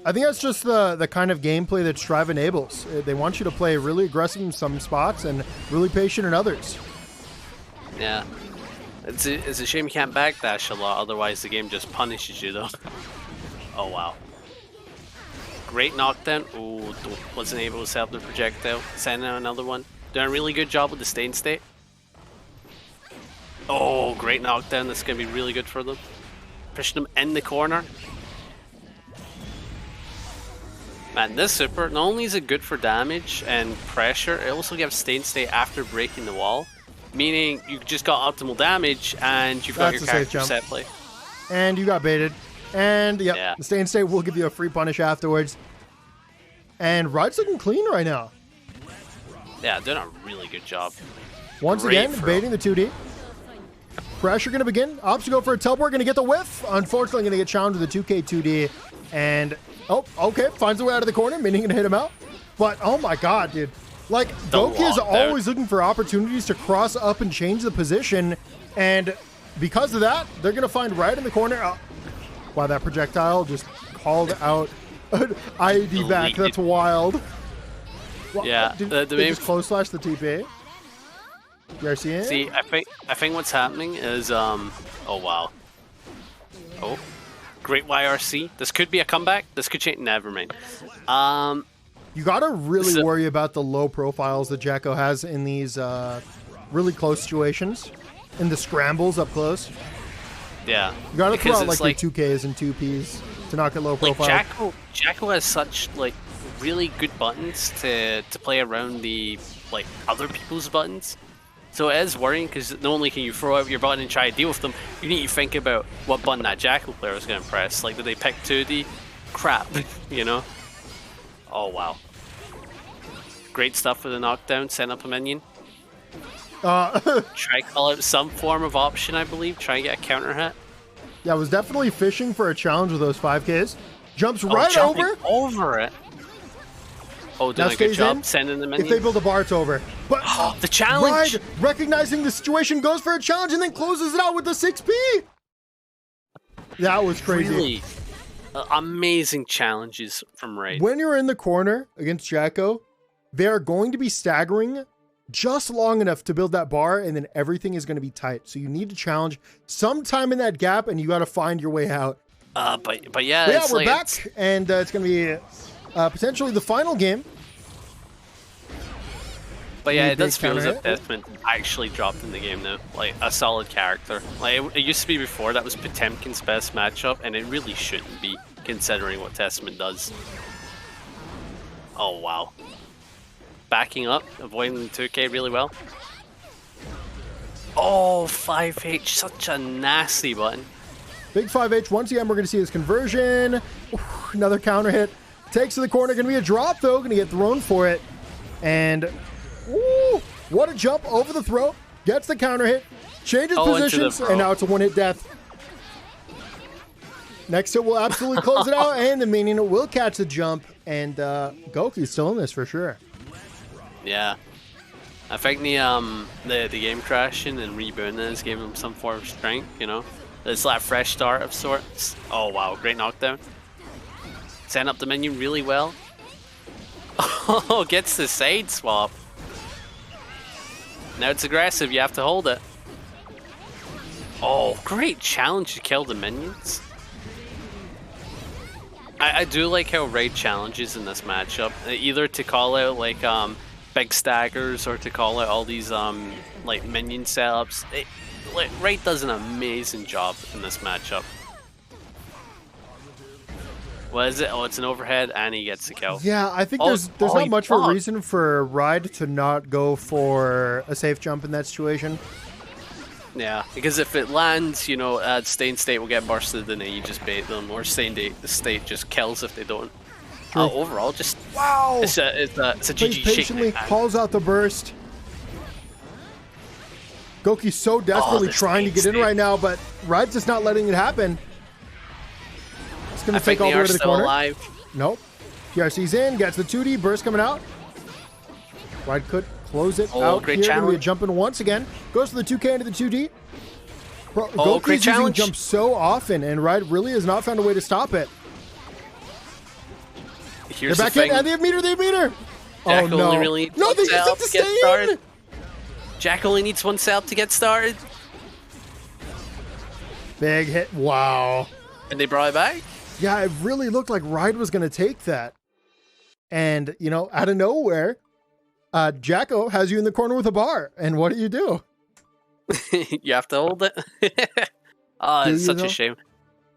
I think that's just the kind of gameplay that Strive enables. They want you to play really aggressive in some spots and really patient in others. Yeah. It's a shame you can't backdash a lot, otherwise the game just punishes you though. Oh wow. Great knockdown. Oh, wasn't able to set up the projectile. Sending out another one. Doing a really good job with the stay in state. Oh, great knockdown. That's going to be really good for them. Pushing them in the corner. Man, this super, not only is it good for damage and pressure, it also gives stay in state after breaking the wall. Meaning you just got optimal damage and you've got your character set play. And you got baited. And yeah, the stay in state will give you a free punish afterwards. And Ride's looking clean right now. Yeah, doing a really good job. Once again, baiting the 2D. Pressure going to begin. Ops to go for a teleport, going to get the whiff. Unfortunately, going to get challenged with the 2K 2D. And, oh, okay, finds a way out of the corner. Minion going to hit him out. But, oh my god, dude. Like, Gouki is always looking for opportunities to cross up and change the position. And because of that, they're going to find right in the corner. Oh, wow, that projectile just called out an IED back. That's wild. Yeah, they just close slash the TP. GRC in. See, I think what's happening is oh wow. Oh, great YRC. This could be a comeback. This could change. Never mind. You gotta really worry about the low profiles that Jdjones has in these really close situations, in the scrambles up close. Yeah, you gotta throw out like your 2Ks and 2Ps to not get low profile. Like Jdjones has such like really good buttons to play around the like other people's buttons. So it is worrying because not only can you throw out your button and try to deal with them, you need to think about what button that Jdjones player is going to press. Like, did they pick 2D? Crap, you know? Oh, wow. Great stuff for the knockdown, send up a minion. Try call out some form of option, I believe. Try and get a counter hit. Yeah, I was definitely fishing for a challenge with those 5Ks. Jumps right over it. Oh, doing a good job sending the minion. If they build a bar, it's over. But the challenge! Ride, recognizing the situation, goes for a challenge and then closes it out with the 6P! That was crazy. Really amazing challenges from Ride. When you're in the corner against Jdjones, they are going to be staggering just long enough to build that bar, and then everything is going to be tight. So you need to challenge sometime in that gap, and you got to find your way out. But yeah, we're back, and it's going to be potentially the final game. But yeah, it does feel as if Desmond actually dropped in the game now. Like, a solid character. Like, it used to be before, that was Potemkin's best matchup, and it really shouldn't be, considering what Desmond does. Oh, wow. Backing up, avoiding the 2K really well. Oh, 5H, such a nasty button. Big 5H, once again, we're going to see his conversion. Ooh, another counter hit. Takes to the corner, going to be a drop though, going to get thrown for it. And, ooh, what a jump over the throw. Gets the counter hit, changes positions, and now it's a one-hit death. Next hit will absolutely close it out, and the minion will catch the jump, and Gouki's still in this for sure. Yeah. I think the game crashing and rebooting has given him some form of strength, you know? It's like a fresh start of sorts. Oh wow, great knockdown. Send up the minion really well. Oh, gets the side swap. Now it's aggressive, you have to hold it. Oh, great challenge to kill the minions. I do like how Raid challenges in this matchup. Either to call out like big staggers or to call out all these like minion setups. Raid does an amazing job in this matchup. What is it? Oh, it's an overhead, and he gets the kill. Yeah, I think there's not much of a reason for Ride to not go for a safe jump in that situation. Yeah, because if it lands, you know, Stay in State will get bursted, and then you just bait them, or Stay in State just kills if they don't. Overall, just wow! It's a GG patiently calls out the burst. Gouki's so desperately trying to get in right now, but Ride's just not letting it happen. It's going to take all the way to the corner. Alive. Nope. GRC's in, gets the 2D, burst coming out. Ride could close it out great here. Challenge. Going to be jumping once again. Goes to the 2K into the 2D. Gouki's using jump so often, and Ride really has not found a way to stop it. Here's They're back in, and they have meter. Oh no. No, they just have to stay in. Jack only needs one setup to get started. Big hit. Wow. And they brought it back? Yeah, it really looked like Ride was going to take that. And, you know, out of nowhere, Jdjones has you in the corner with a bar. And what do? You have to hold it. Oh, it's such a shame.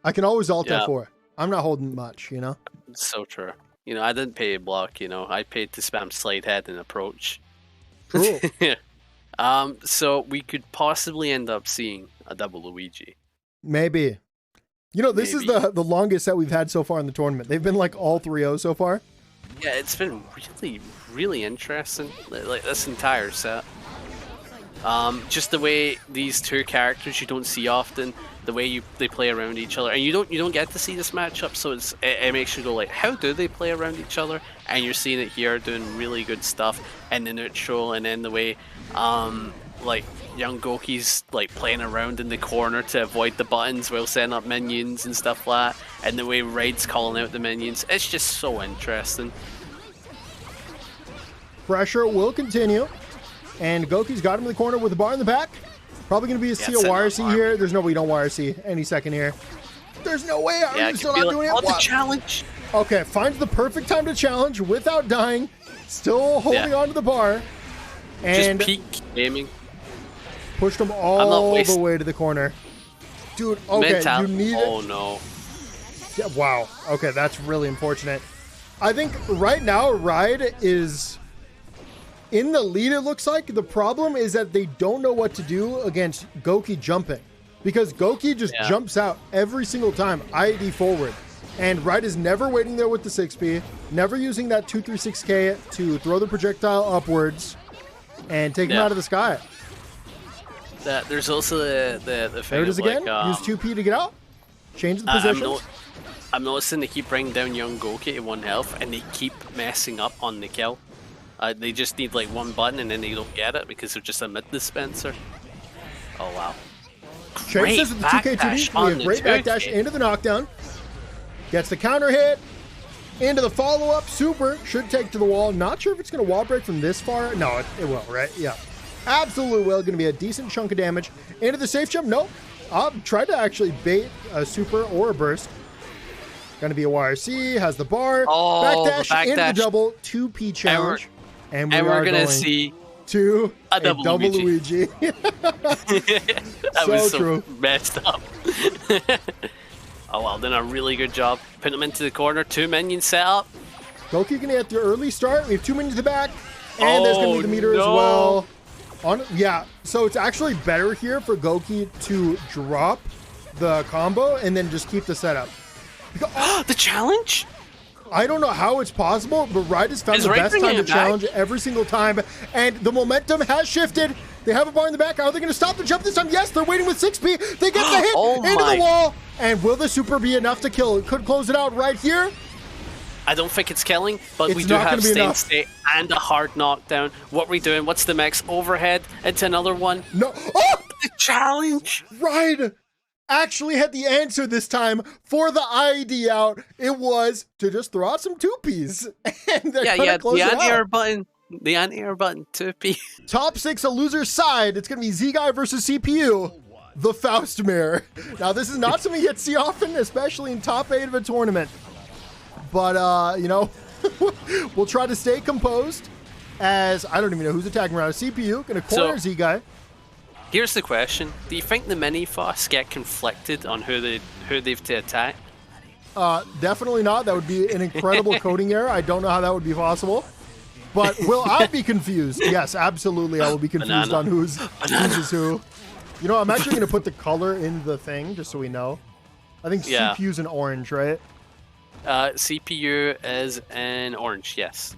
I can always alt F4. I'm not holding much, you know? It's so true. You know, I didn't pay a block, you know. I paid to spam slide head and approach. Cool. So we could possibly end up seeing a double Luigi. Maybe. You know, this is the longest set we've had so far in the tournament. They've been like all 3-0 so far. Yeah, it's been really, really interesting. Like this entire set. Just the way these two characters you don't see often, the way they play around each other, and you don't get to see this matchup, so it makes you go like, how do they play around each other? And you're seeing it here doing really good stuff in the neutral, and then the way like young Gouki's like playing around in the corner to avoid the buttons while setting up minions and stuff like that, and the way Ride's calling out the minions. It's just so interesting. Pressure will continue. And Gouki's got him in the corner with the bar in the back. Probably going to be a YRC here. There's no way you don't YRC any second here. There's no way. Are you still not doing it? The challenge. Okay, finds the perfect time to challenge without dying. Still holding on to the bar. And just peak aiming. Pushed him all the way to the corner. Dude, okay, you need it. Oh, no. Yeah, wow. Okay, that's really unfortunate. I think right now, Ride is in the lead, it looks like. The problem is that they don't know what to do against Gouki jumping. Because Gouki just jumps out every single time, IED forward. And Ride is never waiting there with the 6P, never using that 236K to throw the projectile upwards and take him out of the sky. There's also the thing. There it is again. Use 2P to get out. Change the positions. I'm noticing they keep bringing down young Gouki to 1 health, and they keep messing up on the kill. They just need like 1 button, and then they don't get it because they're just a mid dispenser. Oh wow! Chases with the 2K2D. Great backdash into the knockdown. Gets the counter hit. Into the follow-up. Super. Should take to the wall. Not sure if it's going to wall break from this far. No, it will, right? Yeah. Absolutely will. Going to be a decent chunk of damage. Into the safe jump. Nope. Tried to actually bait a super or a burst. Going to be a YRC. Has the bar. Backdash into the double 2P challenge. And we're going to see to a double Luigi. That was so messed up. Oh well, done a really good job. Putting them into the corner. 2 minions set up. Gouki going to get the early start. We have 2 minions in the back. And there's going to be the meter as well. So it's actually better here for Gouki to drop the combo and then just keep the setup. Because, the challenge? I don't know how it's possible, but Ride has found the best time to challenge every single time. And the momentum has shifted. They have a bar in the back. Are they going to stop the jump this time? Yes, they're waiting with 6P. They get the hit into the wall. And will the super be enough to kill? It could close it out right here. I don't think it's killing, but we do have stay state and a hard knockdown. What are we doing? What's the mix? Overhead into another one. No. Oh! The challenge. Ride actually had the answer this time for the IED out. It was to just throw out some 2Ps. And the anti-air button. The anti-air button, 2P. Top 6, a loser's side. It's going to be Z-Guy versus CPU. The Faust Mare. Now, this is not something you see often, especially in top 8 of a tournament. But, you know, we'll try to stay composed as I don't even know who's attacking around. CPU going to corner Z-Guy. Here's the question. Do you think the mini Fausts get conflicted on who they've to attack? Definitely not. That would be an incredible coding error. I don't know how that would be possible. But will I be confused? Yes, absolutely. I will be confused on who's who. You know, I'm actually going to put the color in the thing just so we know. I think CPU's an orange, right? CPU is an orange, yes.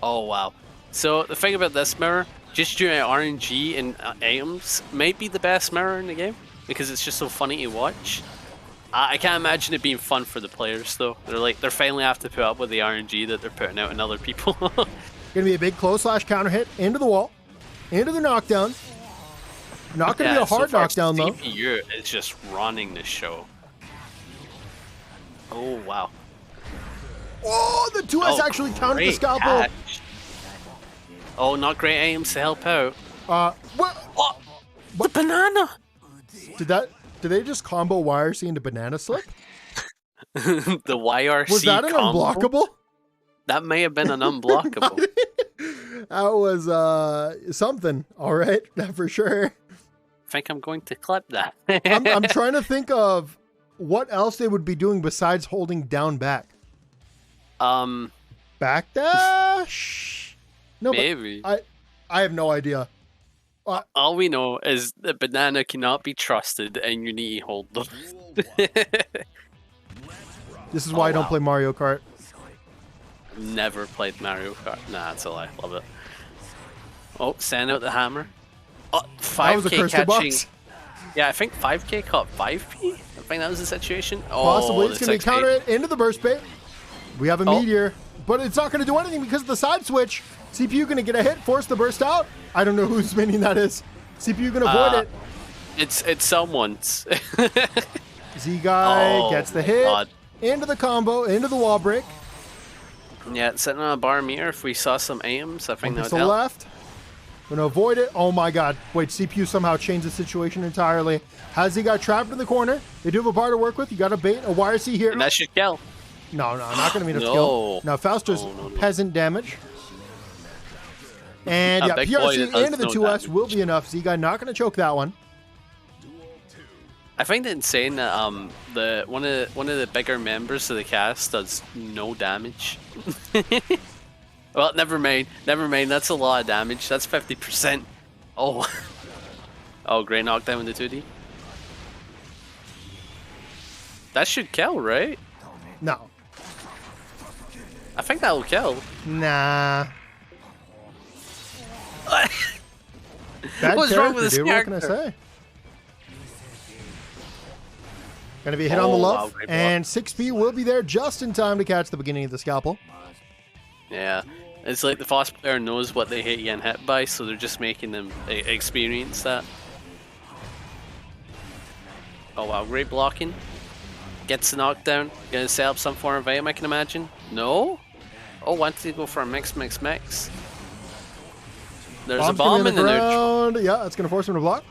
Oh, wow. So the thing about this mirror, just doing RNG and items might be the best mirror in the game because it's just so funny to watch. I can't imagine it being fun for the players though. They're finally have to put up with the RNG that they're putting out in other people. Gonna be a big close slash counter hit into the wall, into the knockdown. Not gonna be a hard knockdown though. CPU is just running the show. Oh wow. Oh, the 2S actually countered the scalpel. Catch. Oh, not great aims to help out. What? The banana. Did they just combo YRC into banana slip? The YRC was that an combo? unblockable? That may have been an unblockable. That was something. All right, for sure. I think I'm going to clip that. I'm trying to think of what else they would be doing besides holding down back. Backdash? No, maybe. I have no idea. All we know is that banana cannot be trusted and you need to hold them. This is why I don't play Mario Kart. Never played Mario Kart. Nah, that's a lie. Love it. Oh, send out the hammer. Oh, 5K catching. Yeah, I think 5K caught 5P. I think that was the situation. Oh, possibly. It's going to be countered into the burst bait. We have a meteor, but it's not going to do anything because of the side switch. CPU going to get a hit, force the burst out. I don't know whose minion that is. CPU going to avoid it. It's someone's. Z-Guy gets the hit. God. Into the combo, into the wall break. Yeah, it's sitting on a bar mirror. If we saw some items, I think that would to the help. left. Gonna avoid it. Oh my god. Wait, CPU somehow changed the situation entirely. Has he got trapped in the corner? They do have a bar to work with. You got to bait a YRC here. And that should kill. No, not gonna be enough to kill. Now Faust does peasant damage. And yeah, PRC into the 2S will be enough. Z-Guy not gonna choke that one. I find it insane that one of the bigger members of the cast does no damage. Well, never mind. That's a lot of damage. That's 50%. Oh, oh, great knockdown in the 2D. That should kill, right? No. I think that will kill. Nah. What's wrong with this character? What can I say? Gonna be a hit on the love, and 6P will be there just in time to catch the beginning of the scalpel. Yeah, it's like the Faust player knows what they hate getting hit by, so they're just making them experience that. Oh wow, great blocking. Gets the knockdown. Gonna set up some form of item, I can imagine. No? Oh, wanted to go for a mix. There's a bomb in the neutral. Yeah, that's gonna force him to block.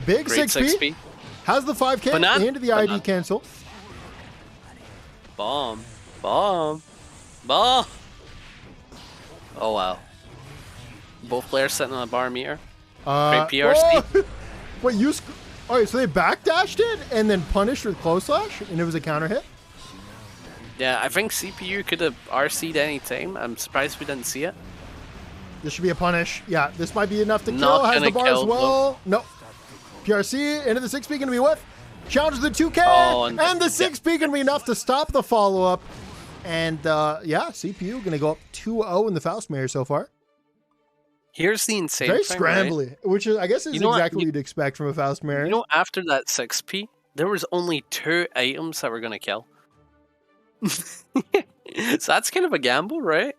Big great 6P. Has the 5K into the ID cancel. Bomb. Oh wow. Both players sitting on a bar meter. Great PRC. Oh. Wait, alright, so they backdashed it and then punished with close slash, and it was a counter hit? Yeah, I think CPU could have RC'd any time. I'm surprised we didn't see it. This should be a punish. Yeah, this might be enough to kill. Not Has the bar as well. No. PRC into the 6P going to be with. Challenges the 2K. And the 6P going to be enough to stop the follow-up. And yeah, CPU going to go up 2-0 in the Faust Mayor so far. Here's the insane Very thing, scrambly, right? which is, I guess is exactly what you'd expect from a Faust Mayor. You know, after that 6P, there was only 2 items that were going to kill. So that's kind of a gamble, right?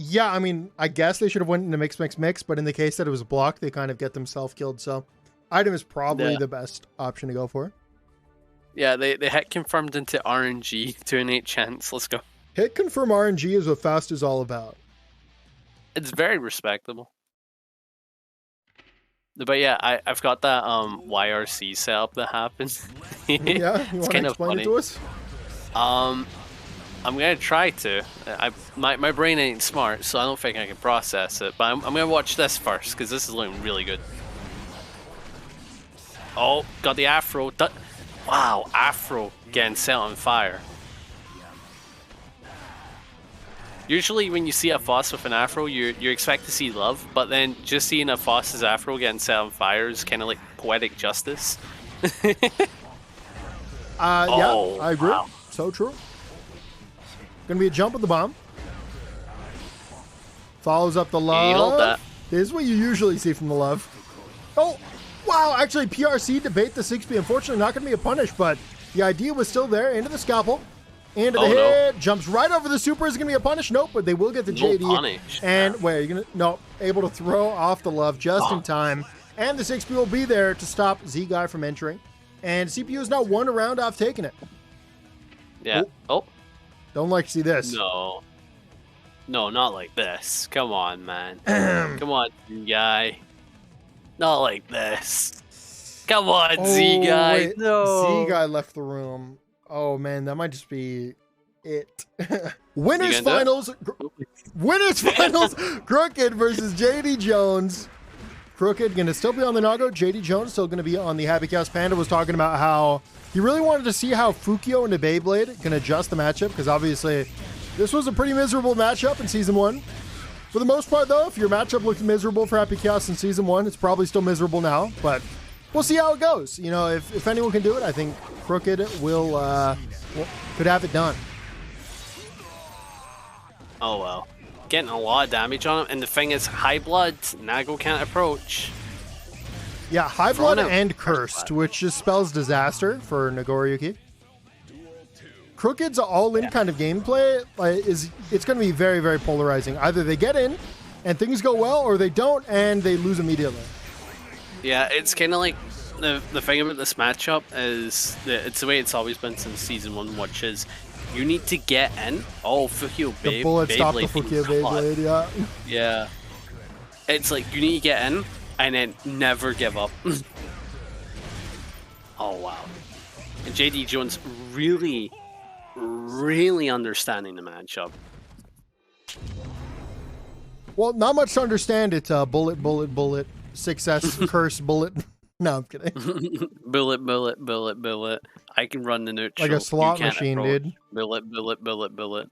Yeah, I mean, I guess they should have went into mix, but in the case that it was blocked, they kind of get themselves killed. So, item is probably the best option to go for. Yeah, they hit confirmed into RNG to an 8 chance. Let's go. Hit confirm RNG is what Faust is all about. It's very respectable. But yeah, I've got that YRC setup that happens. Yeah, you want to explain it to us? I'm gonna try to. My brain ain't smart, so I don't think I can process it. But I'm gonna watch this first because this is looking really good. Oh, got the Afro. Wow, Afro getting set on fire. Usually when you see a Faust with an Afro, you expect to see love, but then just seeing a Faust's Afro getting set on fire is kind of like poetic justice. Yeah, I agree. Wow. So true. Gonna be a jump with the bomb. Follows up the love. Hold that. This is what you usually see from the love. Oh, wow. Actually, PRC debate the 6P. Unfortunately, not gonna be a punish, but the idea was still there. Into the scalpel. Into the hit. No. Jumps right over the super. Is gonna be a punish. Nope, but they will get the JD. Punish. And wait, are you gonna? No, able to throw off the love just in time. And the 6P will be there to stop Z-Guy from entering. And CPU is now 1 round off taking it. Yeah. Oh. Don't like to see this. No. No, not like this. Come on, man. Come on, Z-Guy. Not like this. Come on, Z-Guy. No. Z-Guy left the room. Oh, man, that might just be it. Winners finals. Winners finals. Crooked versus Jdjones. Crooked going to still be on the Nago. Jdjones still going to be on the Happy Chaos. Panda was talking about how he really wanted to see how Fukio and the Beyblade can adjust the matchup, because obviously this was a pretty miserable matchup in Season 1. For the most part, though, if your matchup looked miserable for Happy Chaos in Season 1, it's probably still miserable now, but we'll see how it goes. You know, if anyone can do it, I think Crooked could have it done. Oh, well. Getting a lot of damage on him, and the thing is, high blood, Nago can't approach. Yeah, high blood and cursed, which just spells disaster for Nagoriyuki. Crooked's all-in kind of gameplay it's going to be very, very polarizing. Either they get in and things go well, or they don't and they lose immediately. Yeah, it's kind of like the thing about this matchup is that it's the way it's always been since season 1, which is you need to get in. Oh, Fukio Beyblade. The bullet stopped the Fukio Beyblade, yeah. Yeah. It's like you need to get in and then never give up. Oh, wow. And Jdjones really, really understanding the matchup. Well, not much to understand. It's bullet, bullet, bullet, success, curse, bullet. No, I'm kidding. Bullet, bullet, bullet, bullet. I can run the neutral. Like a slot machine, dude. Bullet, bullet, bullet, bullet.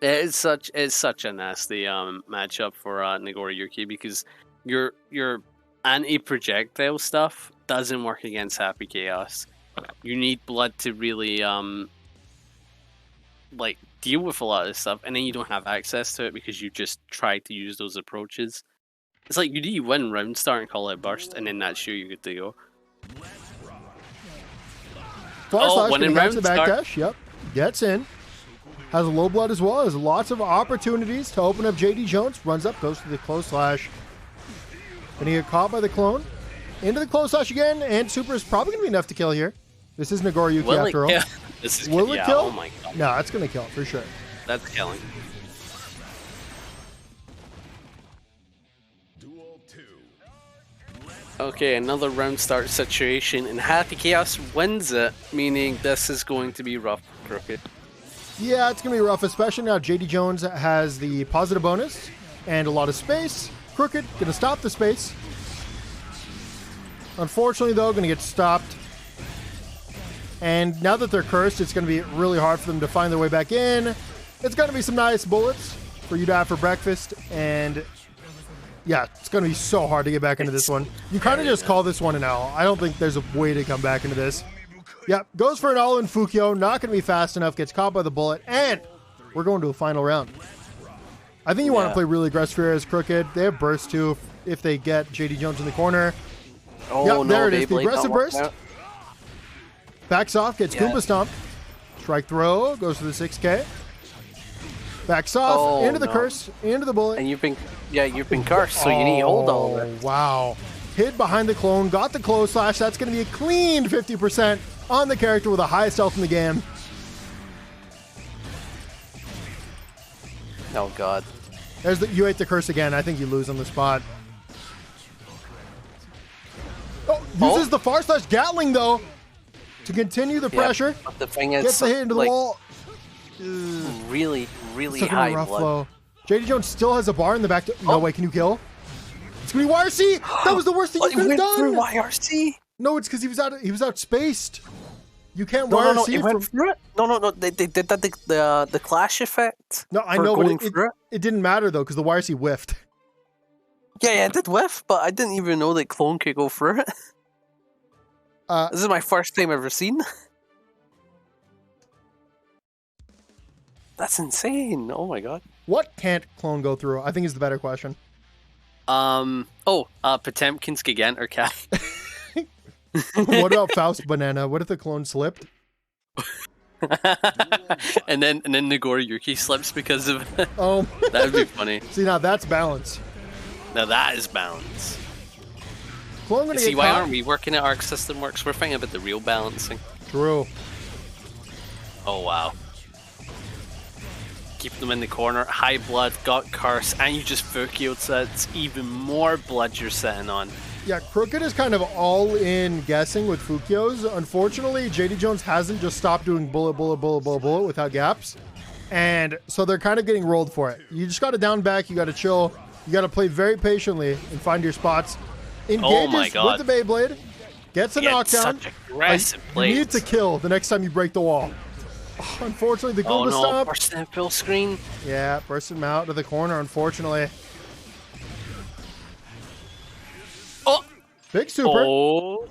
It's such a nasty matchup for Nagoriyuki because your anti-projectile stuff doesn't work against Happy Chaos. You need blood to really like deal with a lot of this stuff, and then you don't have access to it because you just tried to use those approaches. It's like you win round start and call out burst, and then that's you're good to go. When in round the backdash, yep, gets in. Has a low blood as well. Has lots of opportunities to open up Jdjones. Runs up, goes to the close slash. Gonna get caught by the clone. Into the close slash again, and super is probably gonna be enough to kill here. This is Nagoriyuki after all. Yeah. This is Will it kill? Oh my god. No, that's gonna kill for sure. That's killing. Okay, another round start situation, and Happy Chaos wins it, meaning this is going to be rough for Crooked. Yeah, it's gonna be rough, especially now Jdjones has the positive bonus and a lot of space. Crooked gonna stop the space. Unfortunately, though, gonna get stopped. And now that they're cursed, it's gonna be really hard for them to find their way back in. It's gonna be some nice bullets for you to have for breakfast, and yeah, it's gonna be so hard to get back into this one. You kind of just call this one an L. I don't think there's a way to come back into this. Yep, goes for an all-in Fukio, not going to be fast enough, gets caught by the bullet, and we're going to a final round. I think you want to play really aggressive here as Crooked. They have burst too if they get Jdjones in the corner. Oh, yep, there it is, the aggressive burst. Backs off, gets Goomba Stomp. Strike throw, goes to the 6K. Backs off, into the curse, into the bullet. And you've been cursed, so you need to hold all of it. Wow. Hid behind the clone, got the close slash. That's going to be a clean 50%. On the character with the highest health in the game. Oh god. There's the, you ate the curse again. I think you lose on the spot. Oh, uses the far slash Gatling though to continue the pressure. But the thing is, gets the hit into the wall. Really, really high rough blood. flow. Jdjones still has a bar in the back. No way, can you kill? It's gonna be YRC. That was the worst thing you could have done. Through YRC. No, it's because he was outspaced. You can't YRC it went through it. No. They did that the clash effect. No, I know, but it didn't matter though because the YRC whiffed. Yeah, it did whiff, but I didn't even know that clone could go through it. This is my first time ever seen. That's insane! Oh my god. What can't clone go through? I think is the better question. Potemkin's Gigantor Cat. What about Faust Banana? What if the clone slipped? and then Nagoriyuki slips because of it. Oh, that would be funny. See, now that's balance. Now that is balance. Clone gonna see get why caught. aren't we working at Arc System Works? We're thinking about the real balancing. True. Oh wow. Keep them in the corner. High blood, got curse, and you just Fukio'd, so it's even more blood you're sitting on. Yeah, Crooked is kind of all in guessing with Fukios. Unfortunately, Jdjones hasn't just stopped doing bullet without gaps. And so they're kind of getting rolled for it. You just got to down back, you got to chill, you got to play very patiently and find your spots. Engages with the Beyblade, gets a knockdown. Such aggressive plays. You need to kill the next time you break the wall. Unfortunately, the Goomba Stomp. Burst that full screen. Yeah, burst him out to the corner, unfortunately. Oh! Big super. Oh!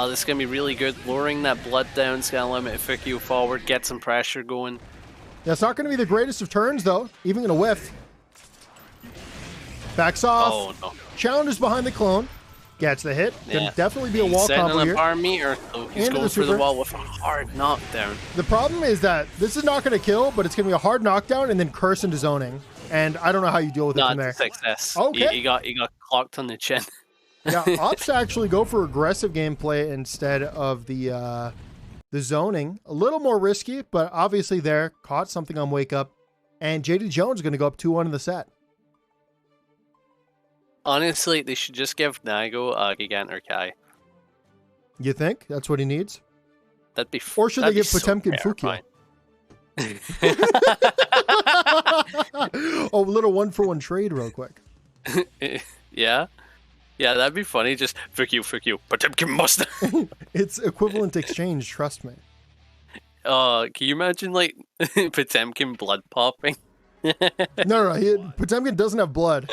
This is going to be really good. Lowering that blood down is going to limit Fukio forward, get some pressure going. Yeah, it's not going to be the greatest of turns, though. Even going to whiff. Backs off. Oh, no. Challenges behind the clone. Gets the hit. Yeah. Can definitely be a wall combo here. Bar meter, so he's going through the wall with a hard knockdown. The problem is that this is not going to kill, but it's going to be a hard knockdown and then curse into zoning. And I don't know how you deal with it from there. Success. Okay. He got clocked on the chin. Yeah, opts to actually go for aggressive gameplay instead of the zoning. A little more risky, but obviously there, caught something on wake up. And Jdjones is going to go up 2-1 in the set. Honestly, they should just give Nago a Gigantor Kai. You think? That's what he needs? That'd be Or should they give Potemkin Fukio? Oh, a little 1-for-1 trade real quick. Yeah? Yeah, that'd be funny. Just, fuck you, Potemkin must. It's equivalent exchange, trust me. Can you imagine, like, Potemkin blood popping? No, Potemkin doesn't have blood.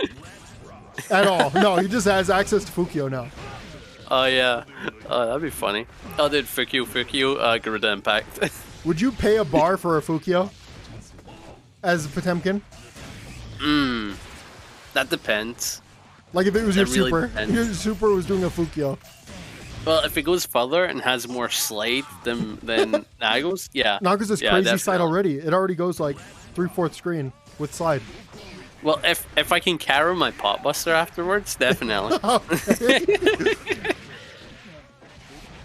At all. No, he just has access to Fukio now. Oh, yeah. That'd be funny. Oh, dude, Fukio, Garuda Impact. Would you pay a bar for a Fukio? As a Potemkin? That depends. Like if it was your really super. depends. Your super was doing a Fukio. Well, if it goes further and has more slide than Nago's, yeah. Nago's is crazy definitely. slide already. It already goes like 3/4 screen with slide. Well, if I can carry my pot buster afterwards, definitely.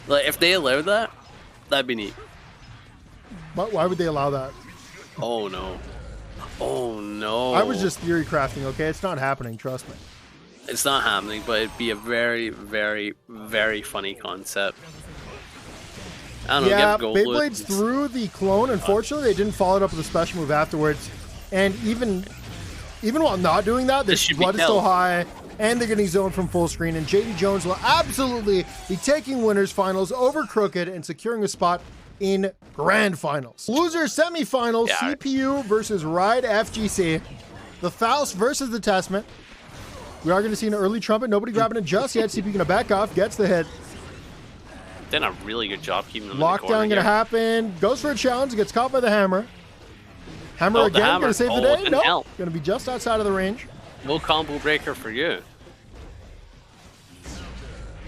Like if they allow that, that'd be neat. But why would they allow that? Oh no. Oh no. I was just theory crafting, okay? It's not happening, trust me. It's not happening, but it'd be a very, very, very funny concept. I don't know, yeah, give Goldlewis Beyblade's through the clone. Unfortunately, they didn't follow it up with a special move afterwards. And even while not doing that, their blood is still high, and they're getting zoned from full screen. And Jdjones will absolutely be taking winners finals over Crooked and securing a spot in grand finals. Loser semifinals, Yeah. CPU versus RideFGC. The Faust versus the Testament. We are going to see an early trumpet. Nobody grabbing it just yet. CPU going to back off, gets the hit. Did a really good job keeping them in the corner. Lockdown going to happen. Goes for a challenge, gets caught by the hammer. Hammer again, going to save the day. No, going to be just outside of the range. No combo breaker for you.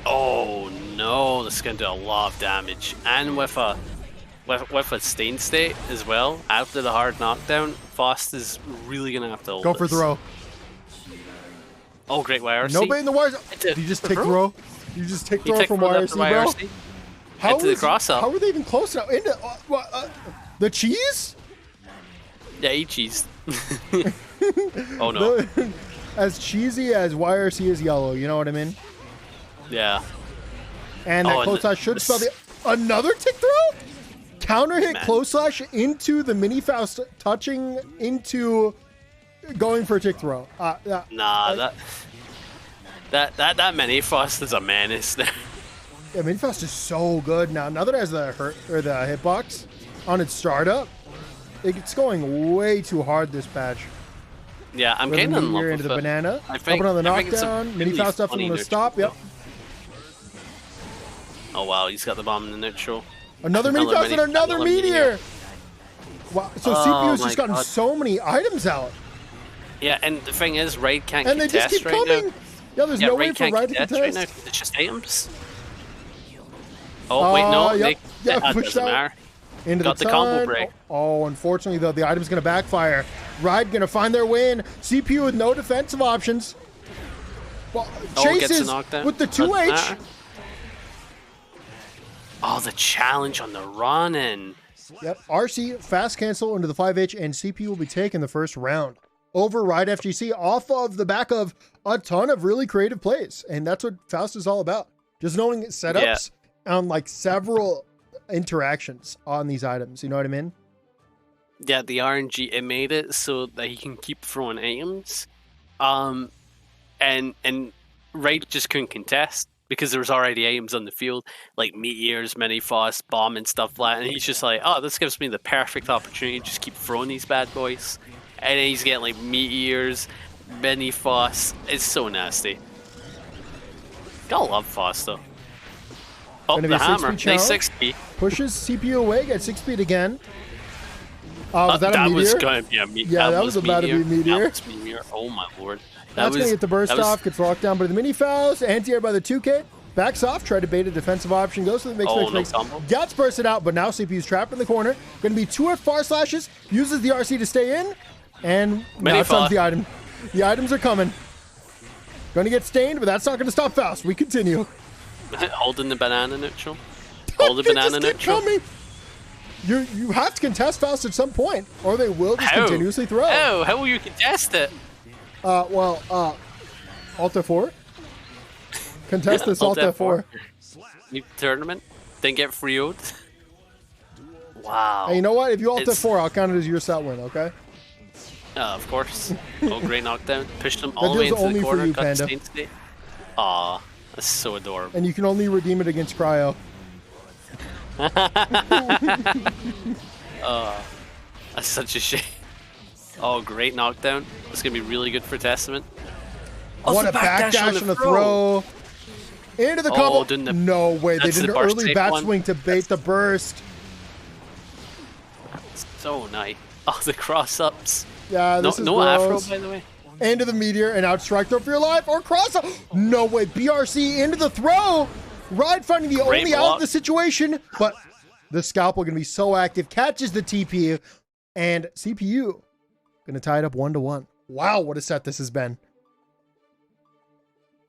Oh no, this is going to do a lot of damage. And with a stain state as well, after the hard knockdown, Faust is really going to have to hold Go for throw. Oh, great YRC. Nobody in the wires. Did you just take throw? You just take throw from YRC, bro? How were they even close now? Into the cheese? Yeah, he cheesed. Oh no. As cheesy as YRC is yellow, you know what I mean? Yeah. And that close slash should spell the another tick throw? Counter hit close slash into the mini Faust, touching into going for a tick throw. Nah, that mini Faust is a menace there. Yeah, mini Faust is so good now. Now that it has the hitbox on its startup, it's going way too hard this patch. Yeah, I'm getting in love with into the banana. I think, Up on the knockdown. Mini Faust up from the stop. Yep. Oh wow, he's got the bomb in the neutral. Another mini Faust and another meteor. Wow. So CPU's just gotten so many items out. Yeah, and the thing is, Ride can't and they just keep coming. Yeah, there's no way for Ride to contest. Right now. It's just items. Oh wait, no. Yep. That pushed doesn't out. matter. Into Got the combo break. Oh, unfortunately, though, the item's going to backfire. Ride going to find their way in. CPU with no defensive options. Well, chases with the 2H. Oh, the challenge on the run-in. Yep, RC fast cancel into the 5H, and CPU will be taking the first round over RideFGC off of the back of a ton of really creative plays. And that's what Faust is all about. Just knowing setups on like several interactions on these items, you know what I mean? Yeah, the RNG, it made it so that he can keep throwing items, and Ride just couldn't contest because there was already items on the field like meteors, mini Faust, bomb, and stuff like that. And he's just like, oh, this gives me the perfect opportunity to just keep throwing these bad boys. And then he's getting like meteors, mini Faust. It's so nasty. Gotta love Faust though. Oh, the hammer. Nice 6-speed. Pushes CPU away, gets 6-speed again. Was that a meteor? That was going to be a meteor. Yeah, that was about to be a meteor. That was meteor. Oh my lord. That's going to get the burst off, gets locked down by the mini Faust. Anti-air by the 2K. Backs off, tried to bait a defensive option. Goes to the mix. Gets bursted out, but now CPU's trapped in the corner. Going to be 2 far slashes. Uses the RC to stay in. And now comes the item. The items are coming. Going to get stained, but that's not going to stop Faust. We continue. Holding the banana neutral. Hold the banana neutral. Coming. You have to contest Faust at some point, or they will just continuously throw. How will you contest it? Alt F4. Contest this Alt F4. New tournament. Then get freed. Wow. Hey, you know what? If you Alt F4, I'll count it as your set win, okay? Of course. Oh, great knockdown. Pushed them all the way into the corner. Got the state. Aw, that's so adorable. And you can only redeem it against Cryo. That's such a shame. Oh, great knockdown. That's going to be really good for Testament. Oh, what a backdash on the throw. Into the combo. No way. They did an early bat swing to bait the burst. So nice. Oh, the cross-ups. Yeah, this is no afro, by the way. Into the meteor and out strike throw for your life or cross-up. No way. BRC into the throw. Ride finding the only out of the situation, but the scalpel going to be so active. Catches the TP and CPU going to tie it up 1-1. Wow, what a set this has been.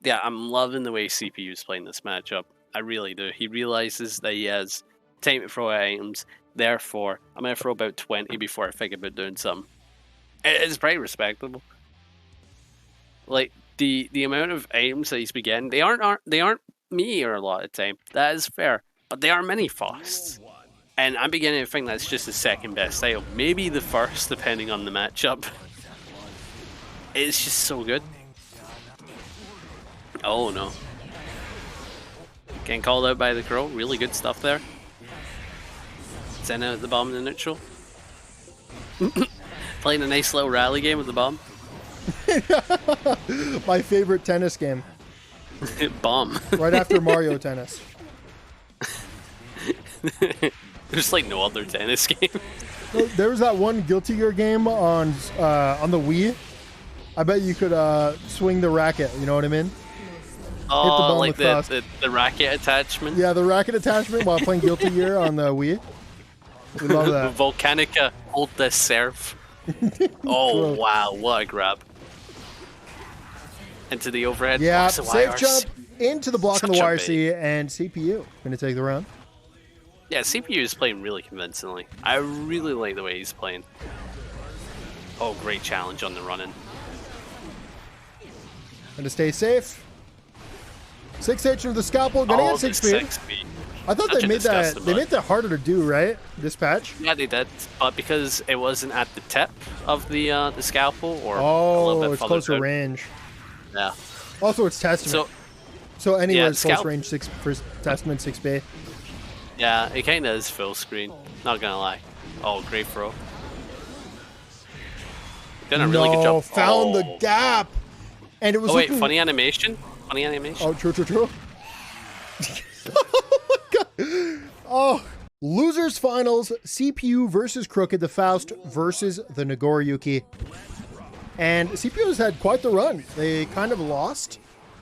Yeah, I'm loving the way CPU is playing this matchup. I really do. He realizes that he has time to throw items. Therefore, I'm going to throw about 20 before I think about doing something. It's pretty respectable. Like, the amount of items that he's been getting, they aren't meteor a lot of the time. That is fair. But they are mini Fausts. And I'm beginning to think that's just the second best item. Maybe the first, depending on the matchup. It's just so good. Oh no. Getting called out by the crow. Really good stuff there. Send out the bomb in the neutral. Playing a nice little rally game with the bomb. My favorite tennis game. Bomb. Right after Mario Tennis. There's like no other tennis game. There was that one Guilty Gear game on the Wii. I bet you could swing the racket. You know what I mean? Oh, like the racket attachment? Yeah, the racket attachment while playing Guilty Gear on the Wii. We love that. Volcanica, hold this serve. Oh, wow, what a grab. Into the overhead. Yeah, safe jump into the block on the YRC, and CPU going to take the round. Yeah, CPU is playing really convincingly. I really like the way he's playing. Oh, great challenge on the run-in. Going to stay safe. 6H with the scalpel, going to get 6 speed. I thought they made that harder to do, right? This patch? Yeah, they did, but because it wasn't at the tip of the scalpel, or a little bit it's closer range. Yeah. Also, it's Testament. So anywhere it's close range 6 for Testament 6B. Yeah, it kind of is full screen. Not gonna lie. Oh, great throw. Done a really good job. Found the gap, and it was. Oh wait, funny animation. Funny animation. Oh, true. Oh, losers finals: CPU versus Crooked, the Faust versus the Nagoriyuki. And CPU has had quite the run. They kind of lost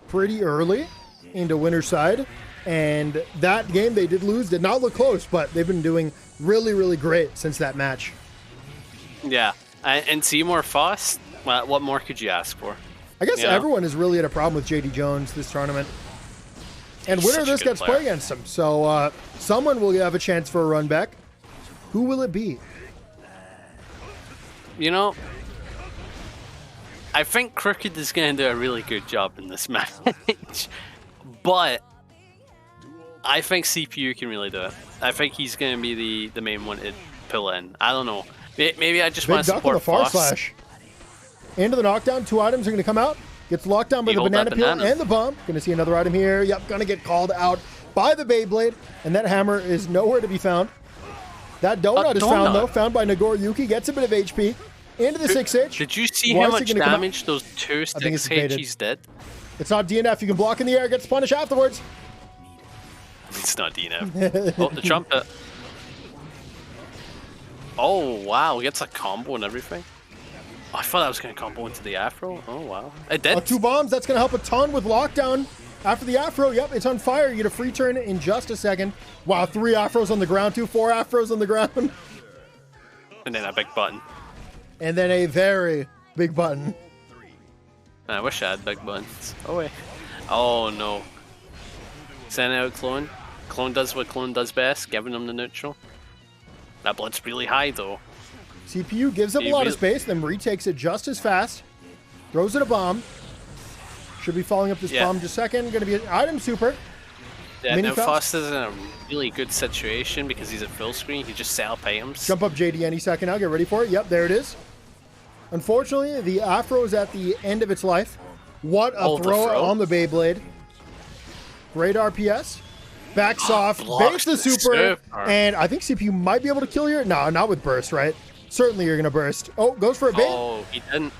pretty early into winner's side. And that game they did lose, did not look close, but they've been doing really, really great since that match. Yeah. And Seymour Faust, well, what more could you ask for? I guess everyone has really had a problem with Jdjones this tournament. And winner of this gets to play against him. So someone will have a chance for a run back. Who will it be? You know, I think Crooked is going to do a really good job in this match. But I think CPU can really do it. I think he's going to be the main one to pull in. I don't know. Maybe I just want to support Faust. Slash. Into the knockdown. 2 items are going to come out. Gets locked down by the banana peel and the bomb. Going to see another item here. Yep, going to get called out by the Beyblade. And that hammer is nowhere to be found. That donut is found, though. Found by Nagoriyuki. Gets a bit of HP. Into the 6H. Did you see how much damage those 2 6Hs did? It's not DNF. You can block in the air. Gets punished afterwards. It's not DNF. Oh, the trumpet. Oh, wow. Gets a combo and everything. Oh, I thought I was going to combo into the Afro. Oh, wow. It did. 2 bombs. That's going to help a ton with lockdown. After the Afro, yep, it's on fire. You get a free turn in just a second. Wow, 3 Afros on the ground, 4 Afros on the ground. And then a big button. And then a very big button. I wish I had big buttons. Oh wait. Oh no. Send out clone. Clone does what clone does best, giving him the neutral. That blood's really high though. CPU gives up a lot of space, then retakes it just as fast. Throws it a bomb. Should be following up this bomb just a second. Gonna be an item super. Yeah, now Faust is in a really good situation because he's at full screen. He just set up items. Jump up JD any second now. Get ready for it. Yep, there it is. Unfortunately, the Afro is at the end of its life. What a throw on the Beyblade. Great RPS. Backs off, baits the super, and I think CPU might be able to kill you. No, not with burst, right? Certainly you're going to burst. Oh, goes for a bait. Oh, he didn't.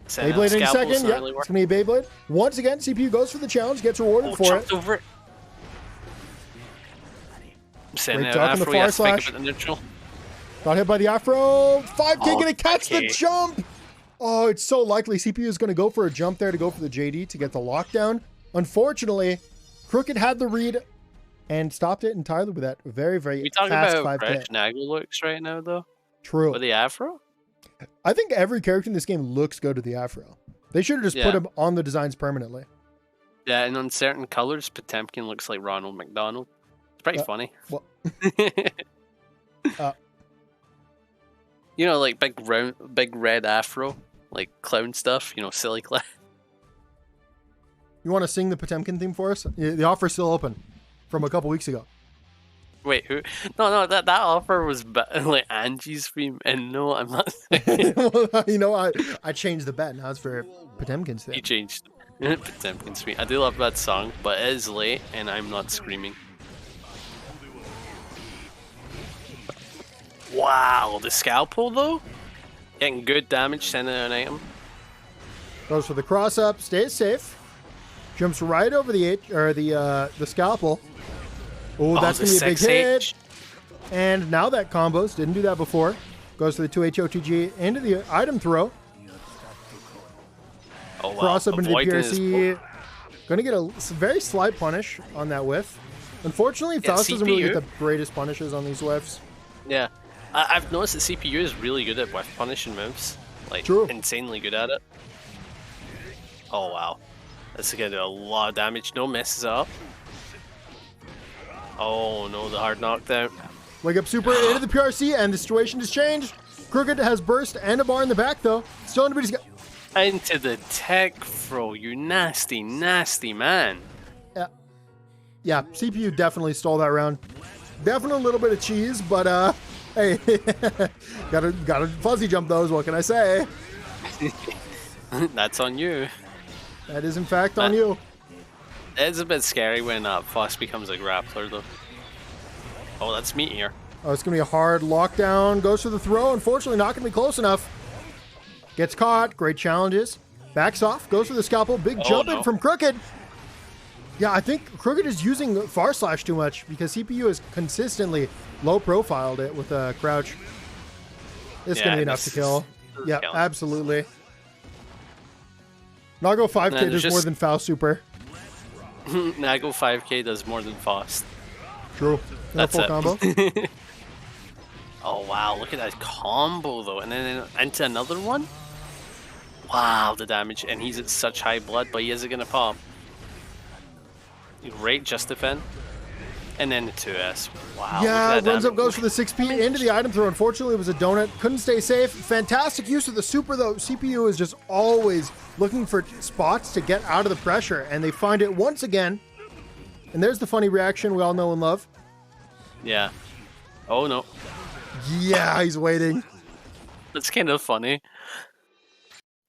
Beyblade in a second. Yep, it's going to be a Beyblade. Once again, CPU goes for the challenge, gets rewarded for it. Over it. Great duck on the far slash. Got hit by the Afro. 5K going to catch the jump. Oh, it's so likely CPU is going to go for a jump there to go for the JD to get the lockdown. Unfortunately, Crooked had the read and stopped it entirely with that very, very fast 5K. We talking about fresh Nago looks right now, though? True. With the Afro? I think every character in this game looks good with the Afro. They should have just put him on the designs permanently. Yeah, and on certain colors, Potemkin looks like Ronald McDonald. It's pretty funny. Well, you know, like big red Afro, like clown stuff, you know, silly clown. You want to sing the Potemkin theme for us? The offer's still open from a couple weeks ago. Wait, who? No, that offer was like Angie's theme, and no, I'm not saying. Well, you know, I changed the bet. Now it's for Potemkin's theme. You changed Potemkin's theme. I do love that song, but it is late, and I'm not screaming. Wow, the scalpel though, getting good damage, sending an item. Goes for the cross up, stays safe. Jumps right over the scalpel. Oh, that's going to be a big hit. And now that combos. Didn't do that before. Goes to the 2HOTG into the item throw. Oh, wow. Cross up into the PRC. Going to get a very slight punish on that whiff. Unfortunately, Faust doesn't really get the greatest punishes on these whiffs. Yeah. I've noticed that CPU is really good at whiff punishing moves. Like, insanely good at it. Oh, wow. This is going to do a lot of damage. No messes up. Oh no, the hard knockdown. Wake up super into the PRC, and the situation has changed. Crooked has burst and a bar in the back, though. Still anybody's got. Into the tech throw, you nasty, nasty man. Yeah, CPU definitely stole that round. Definitely a little bit of cheese, but hey, got a fuzzy jump those. What can I say? That's on you. That is in fact on you. It's a bit scary when Faust becomes a grappler, though. Oh, that's Meteor. Oh, it's going to be a hard lockdown. Goes for the throw. Unfortunately, not going to be close enough. Gets caught. Great challenges. Backs off. Goes for the scalpel. Big jump in from Crooked. Yeah, I think Crooked is using Far Slash too much because CPU has consistently low-profiled it with a crouch. It's going to be enough to kill. Yeah, absolutely. Nago 5K does more than Faust Super. Nago 5K does more than Faust. True. That's full combo. Oh wow, look at that combo though, and then into another one. Wow, the damage, and he's at such high blood, but he isn't gonna pop. Great just defend, and then the 2S. Wow. Yeah, runs up, goes for the 6P into the item throw. Unfortunately, it was a donut. Couldn't stay safe. Fantastic use of the super though. CPU is just always looking for spots to get out of the pressure, and they find it once again. And there's the funny reaction we all know and love. Yeah. Oh no. Yeah, he's waiting. That's kind of funny.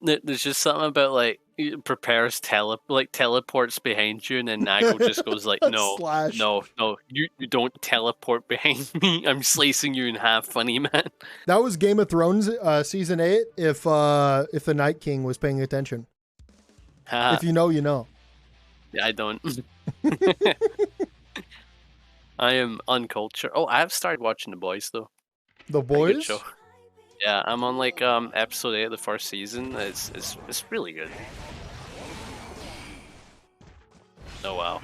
There's just something about like prepares teleports behind you, and then Nago just goes like, no, no, you don't teleport behind me. I'm slicing you in half, funny man. That was Game of Thrones season 8. If the Night King was paying attention. If you know, you know. Yeah, I don't. I am uncultured. Oh, I have started watching The Boys though. The Boys? Show. Yeah, I'm on like episode 8 of the first season. It's really good. Oh wow.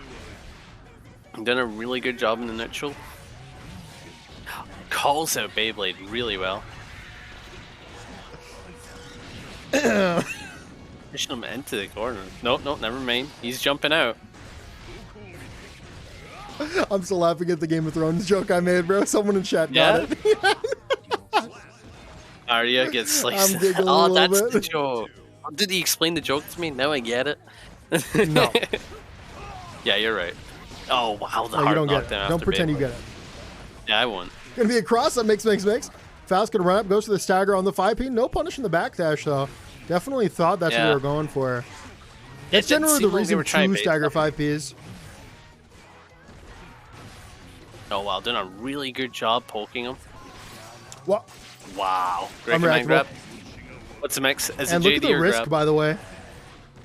I'm doing a really good job in the neutral. Calls out Beyblade really well. Pushing him into the corner. Nope, nope, never mind. He's jumping out. I'm still laughing at the Game of Thrones joke I made, bro. Someone in chat got it. Arya gets sliced. I'm giggling oh, a little that's bit. the joke. Did he explain the joke to me? Now I get it. No. Yeah, you're right. Oh, wow. The No, you hard don't get it. knockdown Don't after pretend you Beyblade. get it. Yeah, I won. Gonna be a cross on mix. Faust gonna run up, goes for the stagger on the 5P. No punish in the backdash though. Definitely thought that's what they were going for. That's generally the reason to stagger 5Ps. Oh wow, doing a really good job poking him. What? Wow. Great command grab. What's the mix? As and a look at the risk, grab. by the way.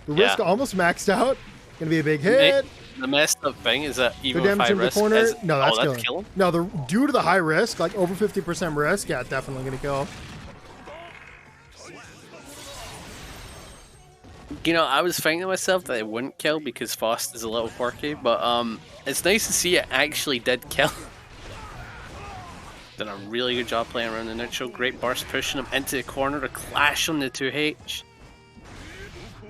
The risk almost maxed out. Gonna be a big hit. The messed up thing is that even good with high damage in the risk, corner. No, that's killing. No, due to the high risk, like over 50% risk, yeah, definitely gonna kill. You know, I was thinking to myself that it wouldn't kill because Faust is a little quirky, but it's nice to see it actually did kill. Did a really good job playing around the neutral. Great burst pushing him into the corner to clash on the 2H.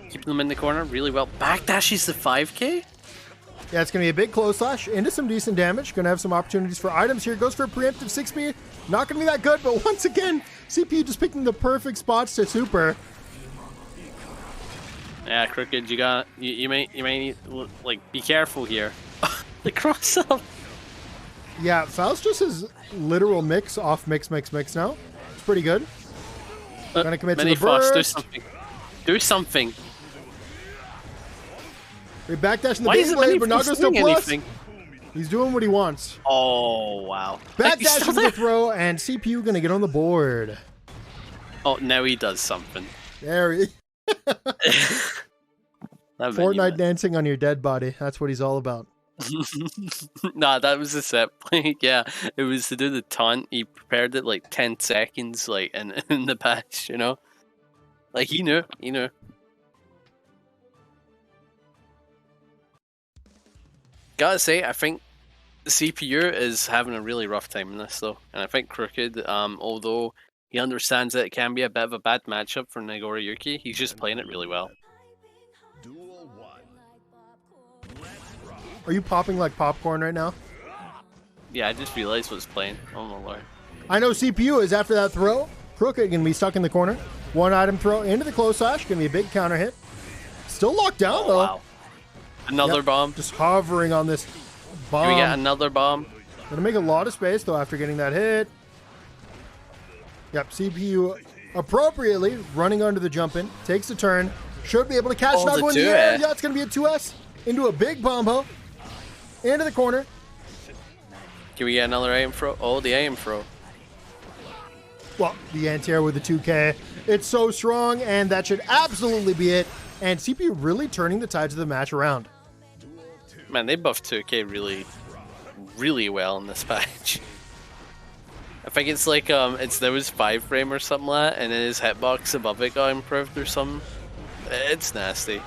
Keeping them in the corner really well. Backdashes the 5K. Yeah, it's going to be a big close slash into some decent damage. Going to have some opportunities for items here. Goes for a preemptive 6B. Not going to be that good, but once again, CPU just picking the perfect spots to super. Yeah, Crooked, you may need, like, be careful here. The cross up. Yeah, Faust just has literal mix off mix now. It's pretty good. Gonna commit to the burst. Do something. Do something. We backdash in the Beyblade, but Nago's still plus. He's doing what he wants. Oh, wow. Backdash into the throw, and CPU gonna get on the board. Oh, now he does something. There he Fortnite dancing on your dead body. That's what he's all about. Nah, that was a set play. Yeah, it was to do the taunt. He prepared it like 10 seconds, like in the patch, you know? Like, he knew. Gotta say, I think the CPU is having a really rough time in this, though. And I think Crooked, although he understands that it can be a bit of a bad matchup for Nago or Yuki, he's just playing it really well. Are you popping like popcorn right now? Yeah, I just realized what's playing. Oh my lord. I know CPU is after that throw. Crooked gonna be stuck in the corner. One item throw into the close slash. Gonna be a big counter hit. Still locked down though. Wow. Another bomb. Just hovering on this bomb. Can we get another bomb? Gonna make a lot of space though after getting that hit. Yep, CPU appropriately running under the jump in. Takes a turn. Should be able to catch Nago in the air. Yeah, it's gonna be a 2S into a big bombo. Into the corner. Can we get another aim throw? Oh, the aim throw. Well, the anti-air with the 2K. It's so strong, and that should absolutely be it. And CPU really turning the tides of the match around. Man, they buffed 2K really well in this patch. I think it's like there was 5 frame or something like that, and then his hitbox above it got improved or something. It's nasty.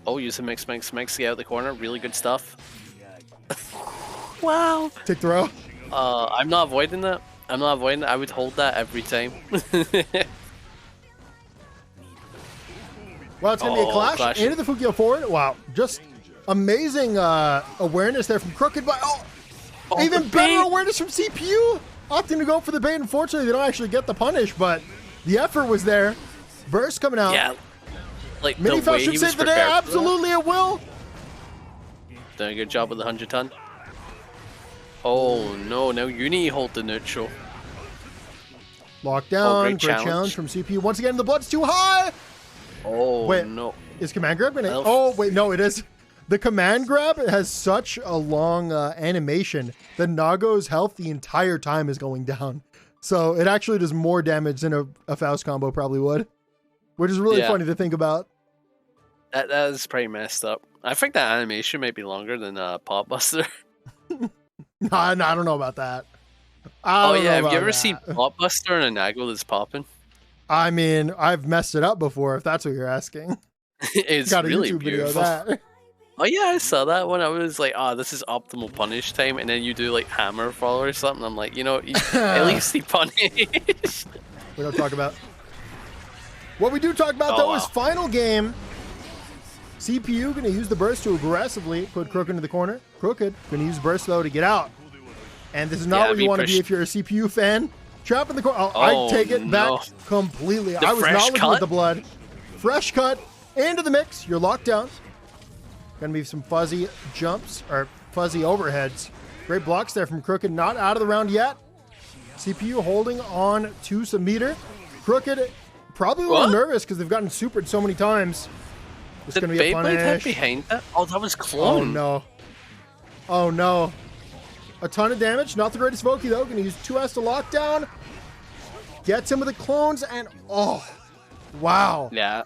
Oh, use a mix to get out the corner. Really good stuff. Wow. Tick throw. I'm not avoiding that. I would hold that every time. Well, it's going to be a clash. Into the Fukio forward. Wow. Just amazing awareness there from Crooked. But even better awareness from CPU. Opting to go for the bait. Unfortunately, they don't actually get the punish, but the effort was there. Burst coming out. Yeah. Like Mini Faust should save the day. Absolutely, it will. Doing a good job with the 100-ton. Oh no! Now Uni hold the neutral. Lockdown. Great challenge from CPU. Once again, the blood's too high. Oh wait, no! Is command grab gonna? Oh wait, no, it is. The command grab has such a long animation that Nago's health the entire time is going down. So it actually does more damage than a Faust combo probably would. Which is really funny to think about. That is pretty messed up. I think that animation might be longer than Pop Buster. No, I don't know about that. Oh yeah, have you ever seen Pop Buster and a Nago that's popping? I mean, I've messed it up before, if that's what you're asking. It's got a really YouTube beautiful. video of that. Oh yeah, I saw that one. I was like, oh, this is optimal punish time, and then you do like hammer fall or something. I'm like, you know, at least he punished. We don't talk about. What we do talk about, though, is final game. CPU going to use the burst to aggressively put Crooked into the corner. Crooked going to use burst, though, to get out. And this is not where you want to be if you're a CPU fan. Trap in the corner. I take it back completely. I was not looking at the blood. Fresh cut into the mix. You're locked down. Going to be some fuzzy jumps or fuzzy overheads. Great blocks there from Crooked. Not out of the round yet. CPU holding on to some meter. Crooked probably a little nervous because they've gotten supered so many times. It's going to be a punish. Behind that? Oh, that was clone. Oh, no. Oh, no. A ton of damage. Not the greatest Voki, though. Going to use 2S to lock down. Gets him with the clones, and oh, wow. Yeah.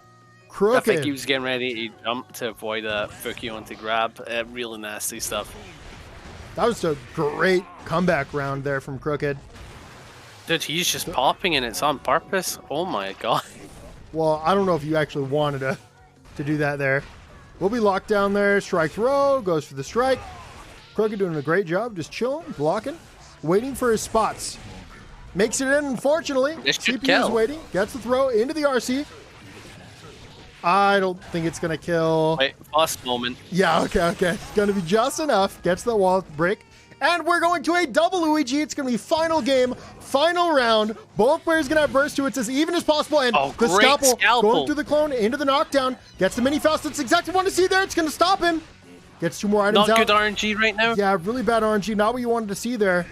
Crooked. I think he was getting ready to jump to avoid a Fukion to grab. Really nasty stuff. That was a great comeback round there from Crooked. Dude, he's just popping and it's on purpose. Oh my god. Well, I don't know if you actually wanted to do that there. We'll be locked down there. Strike throw. Goes for the strike. Crooked doing a great job. Just chilling, blocking, waiting for his spots. Makes it in, unfortunately. CPU is waiting. Gets the throw into the RC. I don't think it's going to kill. Wait, last moment. Yeah, okay. It's going to be just enough. Gets the wall break. And we're going to a double Luigi. It's going to be final game, final round. Both players going to have burst to it as even as possible. And the scalpel going through the clone into the knockdown. Gets the mini Faust. That's exactly what I want to see there. It's going to stop him. Gets 2 more items out. Not good RNG right now. Yeah, really bad RNG. Not what you wanted to see there.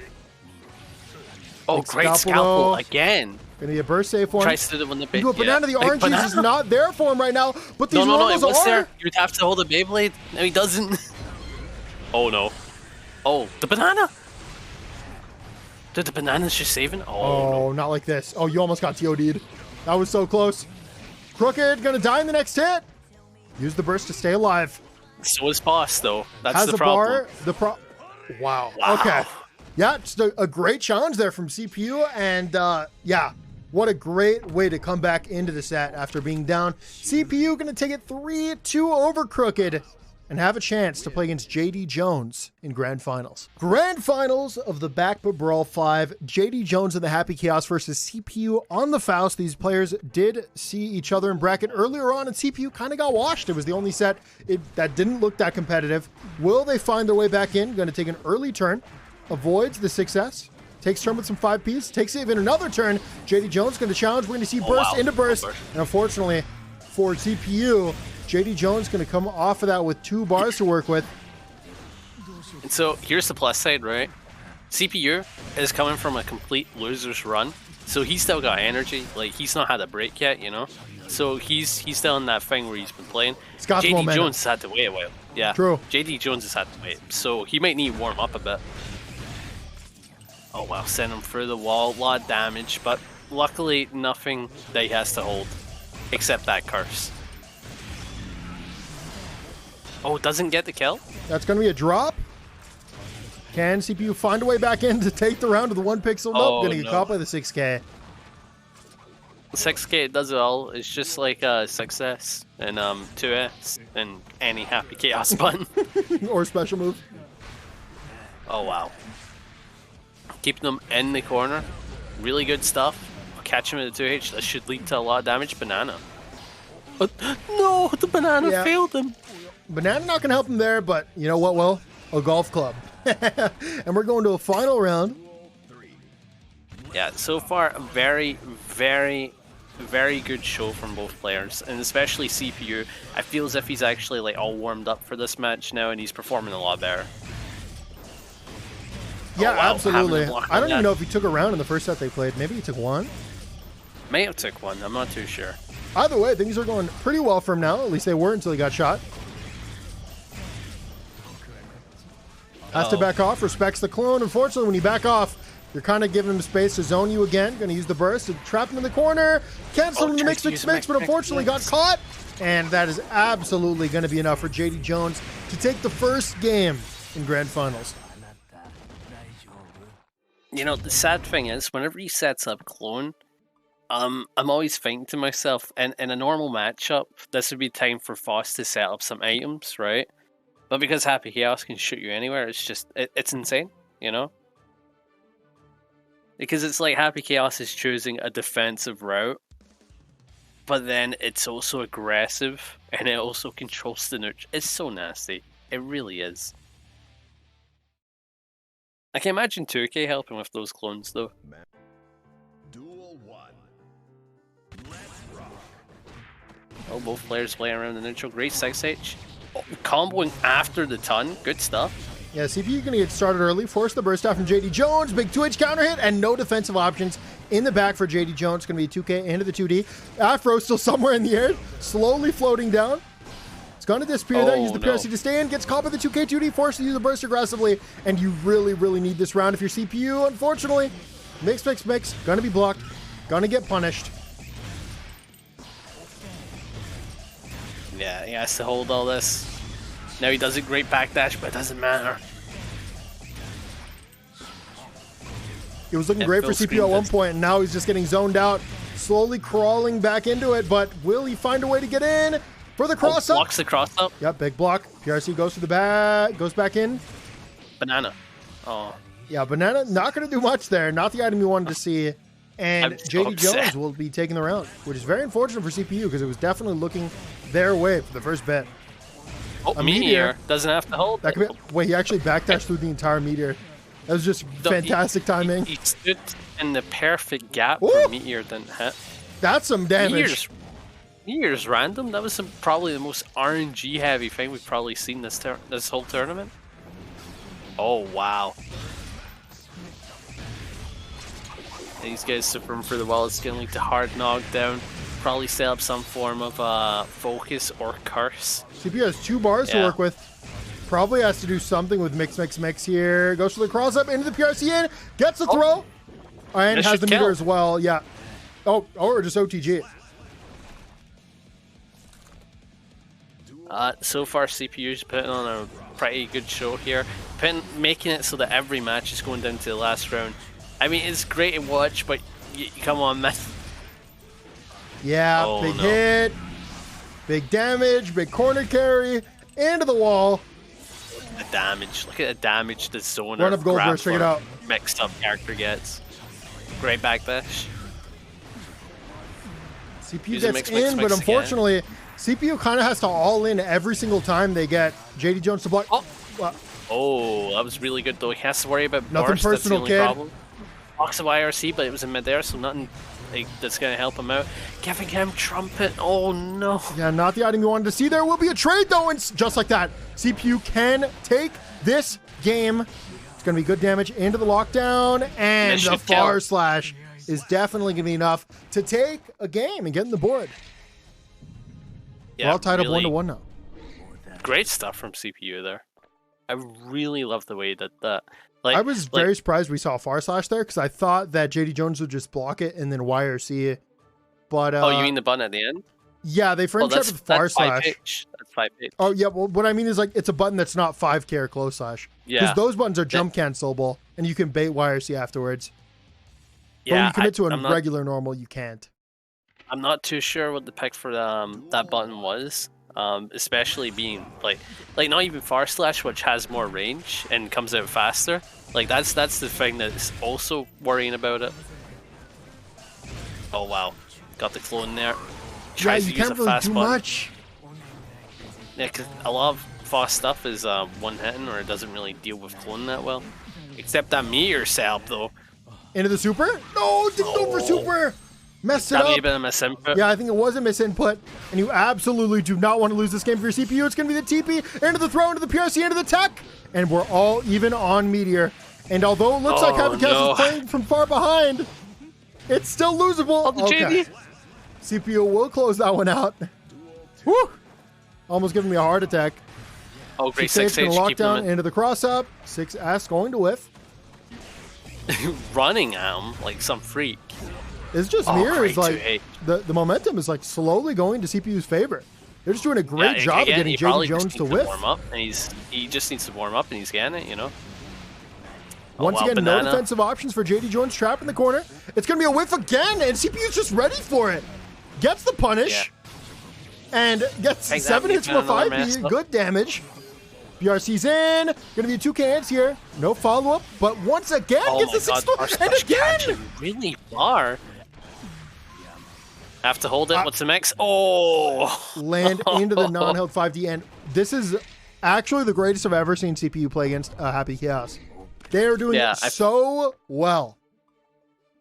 Oh, great scalpel again. Gonna be a burst safe one. Tries to do it when the banana. The RNG is not there for him right now, but these normals are. There. You'd have to hold a Beyblade. No, he doesn't. Oh no. Oh, the banana. Did the banana's just saving? Oh, no. Not like this. Oh, you almost got TOD'd. That was so close. Crooked gonna die in the next hit. Use the burst to stay alive. So is Faust though. That's the problem. Wow. Okay. Yeah, just a great challenge there from CPU, and yeah, what a great way to come back into the set after being down. CPU going to take it 3-2 over Crooked and have a chance to play against Jdjones in Grand Finals. Grand Finals of the baccpaBrawl 5, Jdjones and the Happy Chaos versus CPU on the Faust. These players did see each other in bracket earlier on, and CPU kind of got washed. It was the only set that didn't look that competitive. Will they find their way back in? Going to take an early turn. Avoids the 6S, takes turn with some 5Ps, takes even another turn. Jdjones going to challenge. We're going to see burst into burst. And unfortunately for CPU, Jdjones going to come off of that with 2 bars to work with. And so here's the plus side, right? CPU is coming from a complete loser's run. So he's still got energy. Like, he's not had a break yet, you know? So he's still in that thing where he's been playing. Jdjones has had to wait a while. Yeah, true. Jdjones has had to wait. So he might need to warm up a bit. Oh wow, send him through the wall, a lot of damage, but luckily nothing that he has to hold, except that curse. Oh, doesn't get the kill? That's going to be a drop. Can CPU find a way back in to take the round with the 1 pixel? Nope, going to get caught by the 6K. 6K does it all. It's just like 6S and 2S and any Happy Chaos button. Or special move. Oh wow. Keeping them in the corner. Really good stuff. Catch him at the 2H. That should lead to a lot of damage. Banana. No, the banana failed him. Banana not going to help him there, but you know what, Will? A golf club. And we're going to a final round. Yeah, so far, a very, very, very good show from both players, and especially CPU. I feel as if he's actually like all warmed up for this match now, and he's performing a lot better. Yeah, absolutely. I don't even know if he took a round in the first set they played. Maybe he took 1. May have took 1. I'm not too sure. Either way, things are going pretty well for him now. At least they were until he got shot. Has to back off. Respects the clone. Unfortunately, when you back off, you're kind of giving him space to zone you again. Going to use the burst to trap him in the corner. Cancel him in the mix, but unfortunately got caught. And that is absolutely going to be enough for Jdjones to take the first game in Grand Finals. You know, the sad thing is, whenever he sets up clone, I'm always thinking to myself, and in a normal matchup, this would be time for Faust to set up some items, right? But because Happy Chaos can shoot you anywhere, it's just, it's insane, you know? Because it's like Happy Chaos is choosing a defensive route, but then it's also aggressive, and it also controls the neutral. It's so nasty. It really is. I can imagine 2K helping with those clones, though. Duel 1. Let's rock. Oh, both players playing around the neutral. Great 6H. Oh, comboing after the ton. Good stuff. Yeah, CPU going to get started early. Force the burst out from Jdjones. Big 2H counter hit and no defensive options in the back for Jdjones. Going to be 2K into the 2D. Afro still somewhere in the air, slowly floating down. It's going to disappear there. Use the PRC to stay in. Gets caught by the 2K 2D. Forced to use the burst aggressively. And you really, really need this round if you're CPU. Unfortunately, mix. Going to be blocked. Going to get punished. Yeah, he has to hold all this. Now he does a great backdash, but it doesn't matter. It was looking great for CPU at one point, and now he's just getting zoned out, slowly crawling back into it. But will he find a way to get in for the cross up? Blocks the cross up. Yep, big block. PRC goes to the back, goes back in. Banana. Oh. Yeah, Banana not going to do much there. Not the item you wanted to see. And Jdjones will be taking the round, which is very unfortunate for CPU because it was definitely looking their way for the first bit. Oh, a meteor doesn't have to hold. That could be, wait, he actually backdashed through the entire meteor. That was just fantastic timing. He stood in the perfect gap where Meteor didn't hit. That's some damage. Meteor's random. That was probably the most RNG heavy thing we've probably seen this whole tournament. Oh, wow. These guys suffering for the wall. It's going to lead to hard knockdown. Probably set up some form of focus or curse. CPU has 2 bars to work with. Probably has to do something with mix here. Goes for the cross up into the PRC in. Gets the throw. And has the meter as well. Yeah. Oh, or just OTG. So far, CPU's putting on a pretty good show here. Making it so that every match is going down to the last round. I mean, it's great to watch, but come on, man. Yeah, big hit, big damage, big corner carry, into the wall. The damage. Look at the damage the zoner Run up Goldlewis, check it out. Mixed up character gets. Great backdash. CPU gets in, but unfortunately, CPU kind of has to all in every single time they get Jdjones to block. Oh, that was really good though. He has to worry about nothing burst. personal, that's the only problem. Blocks of IRC, but it was in midair, so nothing that's going to help him out. Giving him trumpet. Oh no. Yeah, not the item you wanted to see. There will be a trade though, and just like that, CPU can take this game. It's going to be good damage into the lockdown, and the far slash is definitely going to be enough to take a game and get in the board. Yeah, we're all tied up 1-1 now. Great stuff from CPU there. I really love the way that like, I was very surprised we saw a far slash there because I thought that Jdjones would just block it and then YRC. But oh, you mean the button at the end? Yeah, they frame check with far slash. That's 5H. Oh yeah, well, what I mean is like it's a button that's not 5K or close slash. Yeah, because those buttons are jump cancelable and you can bait YRC afterwards. Yeah, but when you commit to a regular normal, you can't. I'm not too sure what the pick for that button was. Especially being like not even far slash, which has more range and comes out faster. Like that's the thing that's also worrying about it. Oh wow, got the clone there. Tries you can't really do much. Yeah, because a lot of Faust stuff is one hitting or it doesn't really deal with clone that well. Except that meteor salve though. Into the super? No, didn't go for super. Messed it up. That may have been a misinput. Yeah, I think it was a misinput, and you absolutely do not want to lose this game for your CPU. It's going to be the TP, into the throw, into the PRC, into the tech, and we're all even on Meteor. And although it looks like Happycast is playing from far behind, it's still losable. Okay. CPU will close that one out. Woo! Almost giving me a heart attack. Oh, great 6H going to lock down into the cross up. 6S going to whiff. Running at him like some freak. It's just mirrors, like the momentum is like slowly going to CPU's favor. They're just doing a great job of getting Jdjones to whiff. Warm up, and he just needs to warm up, and he's getting it, you know. Once again, no defensive options for Jdjones, trap in the corner. It's going to be a whiff again, and CPU's just ready for it. Gets the punish, and gets 7 hits from a 5. Good damage. BRC's in. Going to be a 2K hands here. No follow-up, but once again, gets the 6 and again. Really far. Have to hold it. What's the mix? Oh! Land into the non-held 5D. And this is actually the greatest I've ever seen CPU play against Happy Chaos. They are doing so well.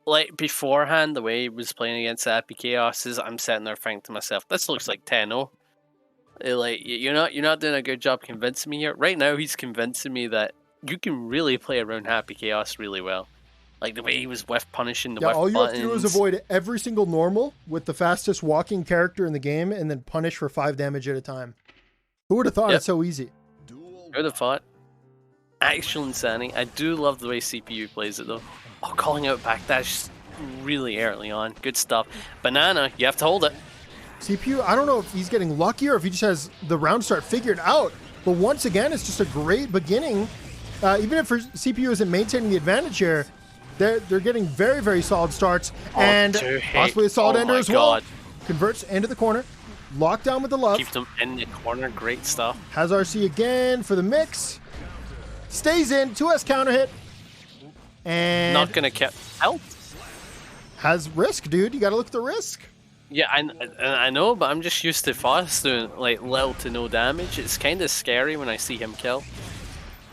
Like, beforehand, the way he was playing against Happy Chaos is I'm sitting there thinking to myself, this looks like 10-0. Like, you're not doing a good job convincing me here. Right now, he's convincing me that you can really play around Happy Chaos really well. Like, the way he was whiff punishing the whiff all you buttons. have to do is avoid every single normal with the fastest walking character in the game and then punish for 5 damage at a time. Who would have thought it's so easy? Who would have thought? Actual insanity. I do love the way CPU plays it, though. Oh, calling out backdash really early on. Good stuff. Banana, you have to hold it. CPU, I don't know if he's getting lucky or if he just has the round start figured out. But once again, it's just a great beginning. Even if CPU isn't maintaining the advantage here, they're getting very, very solid starts. And possibly a solid ender as well. Converts into the corner. Lockdown with the love. Keep them in the corner. Great stuff. Has RC again for the mix. Stays in. 2S counter hit. And not gonna help. Has risk, dude. You gotta look at the risk. Yeah, I know, but I'm just used to Faust doing like little to no damage. It's kind of scary when I see him kill.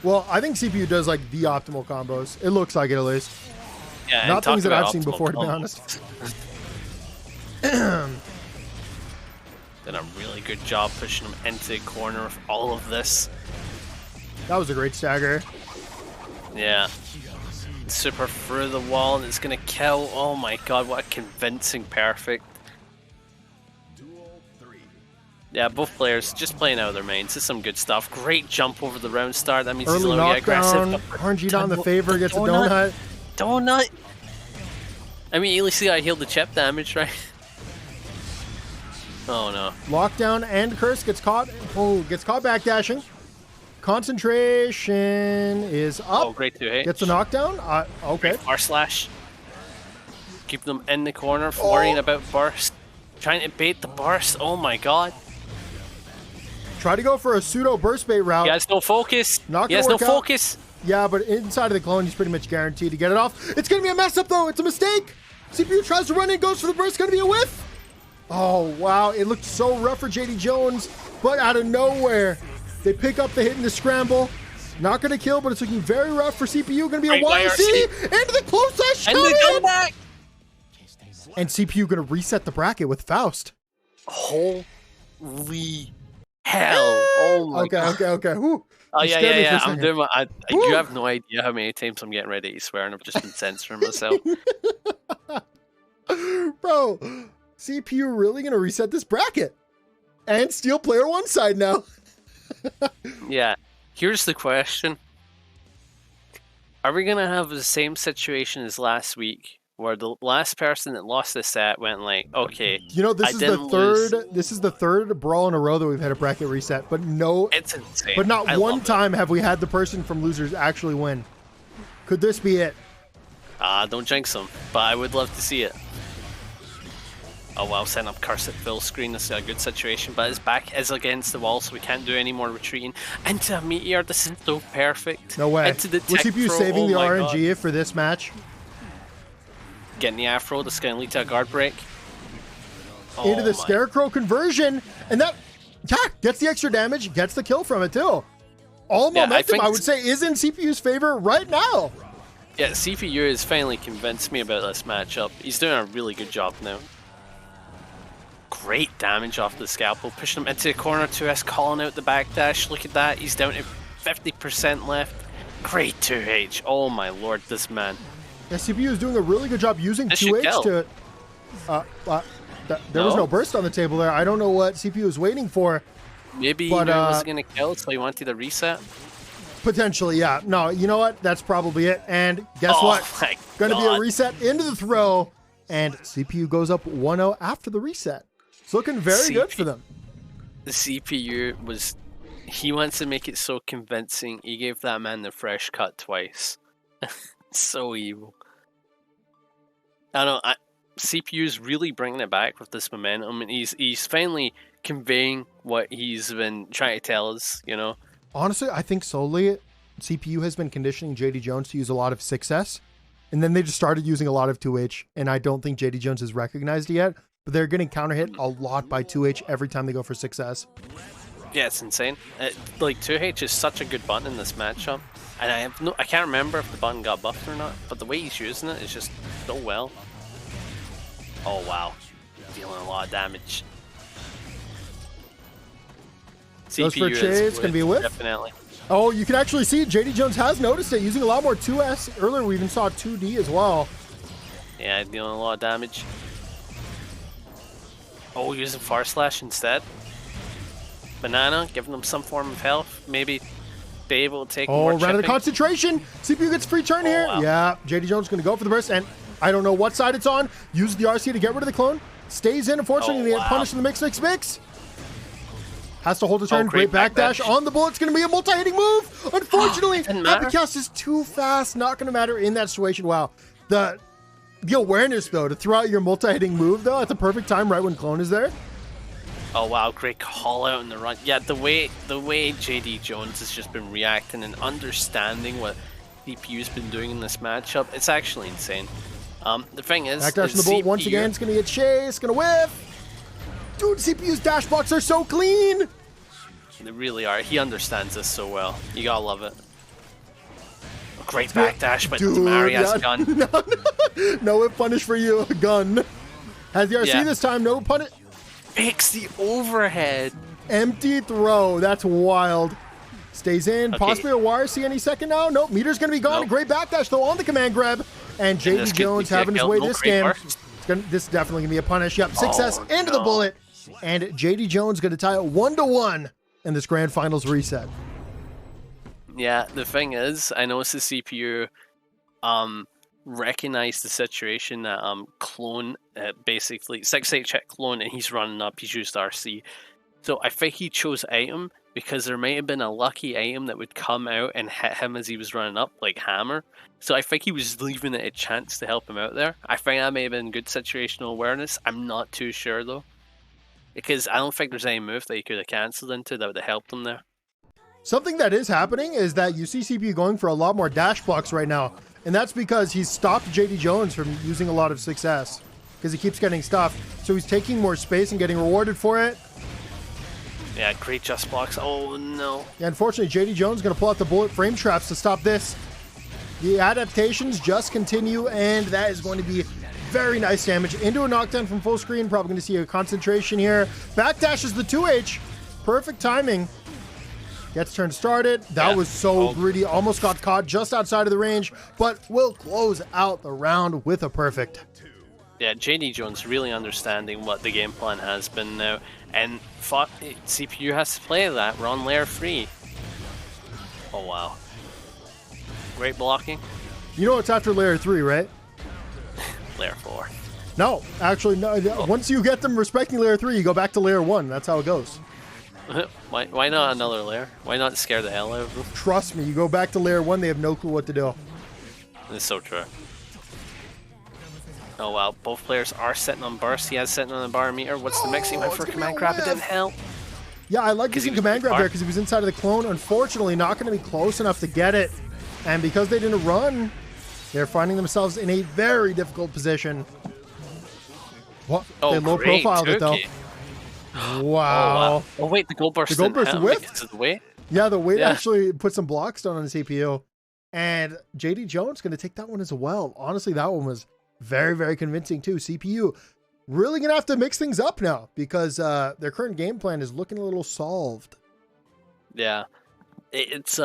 Well, I think CPU does like the optimal combos. It looks like it at least. Yeah, not things that I've seen before, to be honest. Did a really good job pushing him into the corner of all of this. That was a great stagger. Yeah. Super through the wall and it's gonna kill. Oh my god, what a convincing perfect. Yeah, both players just playing out of their mains. This is some good stuff. Great jump over the round start. That means he's a little aggressive. RNG down the favor, gets a donut. Donut! I mean, you see I healed the chip damage, right? Oh no. Lockdown and curse gets caught. Oh, gets caught backdashing. Concentration is up. Oh, great 2H. Gets a knockdown. Okay. R slash. Keep them in the corner, worrying about burst. Trying to bait the burst. Oh my god. Try to go for a pseudo burst bait route. He has no focus. Not he has no focus. Yeah, but inside of the clone, he's pretty much guaranteed to get it off. It's going to be a mess up, though. It's a mistake. CPU tries to run in, goes for the burst. It's going to be a whiff. Oh, wow. It looked so rough for Jdjones, but out of nowhere, they pick up the hit in the scramble. Not going to kill, but it's looking very rough for CPU. Going to be a YC into the close slash. And the comeback. And CPU going to reset the bracket with Faust. Holy hell. Oh my god. Okay. Whew. Oh yeah. I'm doing my. You have no idea how many times I'm getting ready to swear, and I've just been censoring myself. Bro, CPU really gonna reset this bracket and steal player one side now. Yeah. Here's the question: are we gonna have the same situation as last week, where the last person that lost the set went like, okay, you know, this is the third brawl in a row that we've had a bracket reset, but no, it's insane. But not one time have we had the person from losers actually win. Could this be it? Don't jinx them, but I would love to see it. Oh wow, setting up curse at full screen. This is a good situation, but his back is against the wall, so we can't do any more retreating. Into a meteor, this is so perfect. No way. Into the was CPU saving the RNG for this match? Getting the afro, this is going to lead to a guard break. Into the scarecrow conversion, and that gets the extra damage, gets the kill from it too. All momentum, I would say, is in CPU's favor right now. Yeah, CPU has finally convinced me about this matchup. He's doing a really good job now. Great damage off the scalpel, pushing him into the corner. 2S calling out the backdash. Look at that, he's down to 50% left. Great 2H. Oh my lord, this man. Yeah, CPU is doing a really good job using 2H to... there was no burst on the table there. I don't know what CPU is waiting for. Maybe he wasn't going to kill, so he wanted to reset? Potentially, yeah. No, you know what? That's probably it. And guess what? Going to be a reset into the throw, and CPU goes up 1-0 after the reset. It's looking very good for them. The CPU was... He wants to make it so convincing. He gave that man the fresh cut twice. So evil. I don't know. CPU's really bringing it back with this momentum, and he's finally conveying what he's been trying to tell us, you know? Honestly, I think solely CPU has been conditioning Jdjones to use a lot of 6S, and then they just started using a lot of 2H, and I don't think Jdjones has recognized it yet, but they're getting counter hit a lot by 2H every time they go for 6S. Yeah, it's insane. Like 2H is such a good button in this matchup, and I can't remember if the button got buffed or not, but the way he's using it is just so well. Oh wow, dealing a lot of damage. Goes for chase, can be a whiff. Definitely. Oh, you can actually see Jdjones has noticed it, using a lot more 2S. Earlier we even saw 2D as well. Yeah, dealing a lot of damage. Oh, using Far Slash instead. Banana, giving them some form of health. Maybe be able to take more chipping. Out of the concentration. CPU gets free turn here. Wow. Yeah, Jdjones going to go for the burst, and I don't know what side it's on. Uses the RC to get rid of the clone. Stays in, unfortunately, they get punished in the mix. Has to hold his turn. Great backdash on the bullet. It's going to be a multi-hitting move. Unfortunately, Epicast is too fast. Not going to matter in that situation. Wow. The awareness, though, to throw out your multi-hitting move, though, at the perfect time, right when clone is there. Oh wow, great call out in the run. Yeah, the way Jdjones has just been reacting and understanding what CPU's been doing in this matchup, it's actually insane. The thing is, backdash on the bullet once again. It's going to get chased. Going to whiff. Dude, CPU's dash blocks are so clean. They really are. He understands this so well. You gotta love it. A great backdash, but Tamari has a gun. No whip punish for you. A gun. Has the RC this time. No punish. Makes the overhead. Empty throw. That's wild. Stays in. Okay. Possibly a YRC any second now. Nope. Meter's going to be gone. Nope. Great backdash, though, on the command grab. And Jdjones having his way this game. This is definitely going to be a punish. Yep. 6S into the bullet. And Jdjones going to tie it 1-1 in this grand finals reset. Yeah, the thing is, I noticed the CPU recognized the situation that clone basically 6-8 check clone, and he's running up. He's used RC, so I think he chose item because there might have been a lucky item that would come out and hit him as he was running up, like hammer. So I think he was leaving it a chance to help him out there. I think that may have been good situational awareness. I'm not too sure though, because I don't think there's any move that he could have cancelled into that would have helped him there. Something that is happening is that you see CPU going for a lot more dash blocks right now. And that's because he's stopped Jdjones from using a lot of 6S because he keeps getting stuffed. So he's taking more space and getting rewarded for it. Yeah, great just blocks. Oh, no. Yeah, unfortunately, Jdjones is going to pull out the bullet frame traps to stop this. The adaptations just continue, and that is going to be very nice damage. Into a knockdown from full screen. Probably going to see a concentration here. Backdashes the 2H. Perfect timing. Gets turn started. That was so greedy. Almost got caught just outside of the range, but will close out the round with a perfect. Yeah, Jdjones really understanding what the game plan has been now, and CPU has to play that. We're on layer 3. Oh wow. Great blocking. You know it's after layer 3, right? Layer 4. No, actually, no. Once you get them respecting layer 3, you go back to layer 1. That's how it goes. Why not another layer? Why not scare the hell out of them? Trust me, you go back to layer 1, they have no clue what to do. It's so true. Oh wow, both players are sitting on burst. He has sitting on the bar meter. What's the mix? He went for command grab. It didn't help. Yeah, I like using command grab there because he was inside of the clone. Unfortunately, not going to be close enough to get it. And because they didn't run, they're finding themselves in a very difficult position. What? Oh, they low profiled it though. Wow. Oh wait, the gold burst. The gold burst whiffed. The weight? Yeah, the weight actually put some blocks down on the CPU. And Jdjones going to take that one as well. Honestly, that one was very, very convincing too. CPU really going to have to mix things up now because their current game plan is looking a little solved. Yeah. It's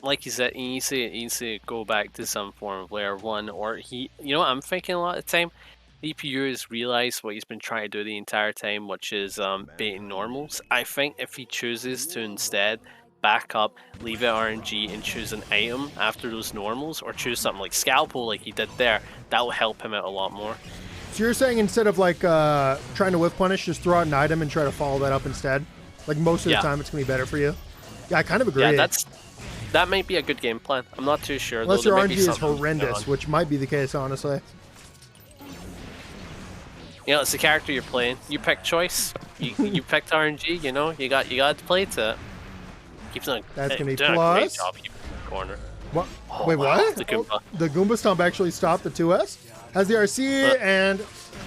like you said, he needs to go back to some form of layer 1, or you know what I'm thinking a lot of the time? CPU has realized what he's been trying to do the entire time, which is baiting normals. I think if he chooses to instead back up, leave it RNG, and choose an item after those normals, or choose something like Scalpel like he did there, that will help him out a lot more. So you're saying instead of like trying to whiff punish, just throw out an item and try to follow that up instead? Like most of the time it's going to be better for you? Yeah, I kind of agree. Yeah, that might be a good game plan. I'm not too sure. Unless your RNG is horrendous, which might be the case, honestly. You know, it's the character you're playing. You pick choice. You picked RNG. You know, you got to play to it. Keeps on. That's gonna be plus. Great job keeping the corner. What? Wait, what? The Goomba. The Goomba stomp actually stopped the 2S. Has the RC and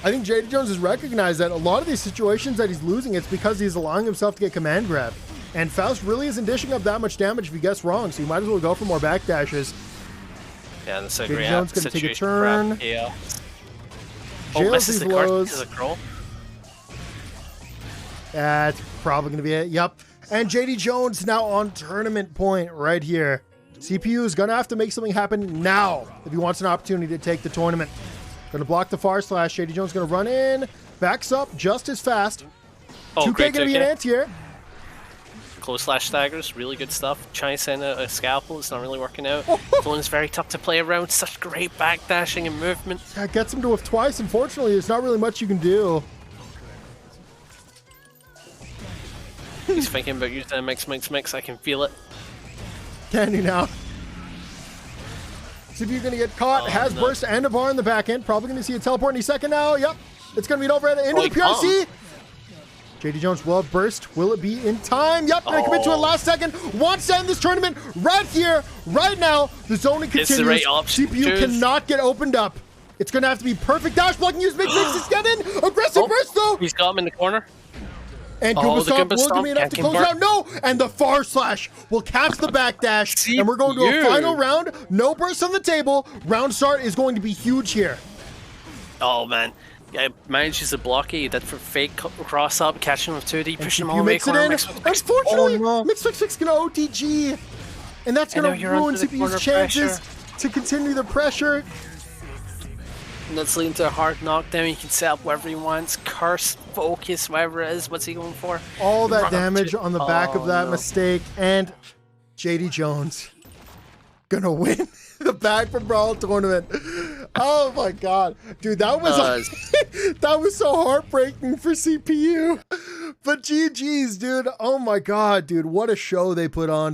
I think Jdjones has recognized that a lot of these situations that he's losing, it's because he's allowing himself to get command grabbed. And Faust really isn't dishing up that much damage if he gets wrong, so you might as well go for more backdashes. Yeah, that's a great Jdjones going to take a situation. turn. Yeah. Jails these lows. Is a curl. That's probably going to be it. Yep. And Jdjones now on tournament point right here. CPU is going to have to make something happen now if he wants an opportunity to take the tournament. Going to block the far slash. Jdjones going to run in. Backs up just as fast. Oh, 2K going to be an anti-air. Close slash staggers, really good stuff. Trying to send a scalpel, it's not really working out. Phone is very tough to play around. Such great backdashing and movement. Yeah, gets him to whiff twice. Unfortunately, there's not really much you can do. He's thinking about using a mix. I can feel it. Can you now? See if you're going to get caught. Has burst and a bar in the back end. Probably going to see a teleport any second now. Yep. It's going to be an overhead into the PRC. Jdjones will burst. Will it be in time? Yep, gonna commit to it last second. Wants to end this tournament right here, right now. The zoning continues. The right option. CPU cannot get opened up. It's gonna have to be perfect dash blocking. Use mix to get in. Aggressive burst though. He's got him in the corner. And Goomba Stomp will be enough to close it out. No! And the far slash will catch the backdash. And we're going to a final round. No burst on the table. Round start is going to be huge here. Oh man. Yeah, manages to block it. That for fake cross up, catching him with 2D, pushing him all the way corner. Unfortunately, Mix gonna OTG. And that's gonna ruin CPU's chances to continue the pressure. And that's leading to a hard knockdown. He can set up wherever he wants. Curse, focus, whatever it is. What's he going for? All that damage on the back of that mistake. And Jdjones gonna win the baccpaBrawl tournament. Oh my god. Dude, that was that was so heartbreaking for CPU. But GG's, dude. Oh my god, dude. What a show they put on.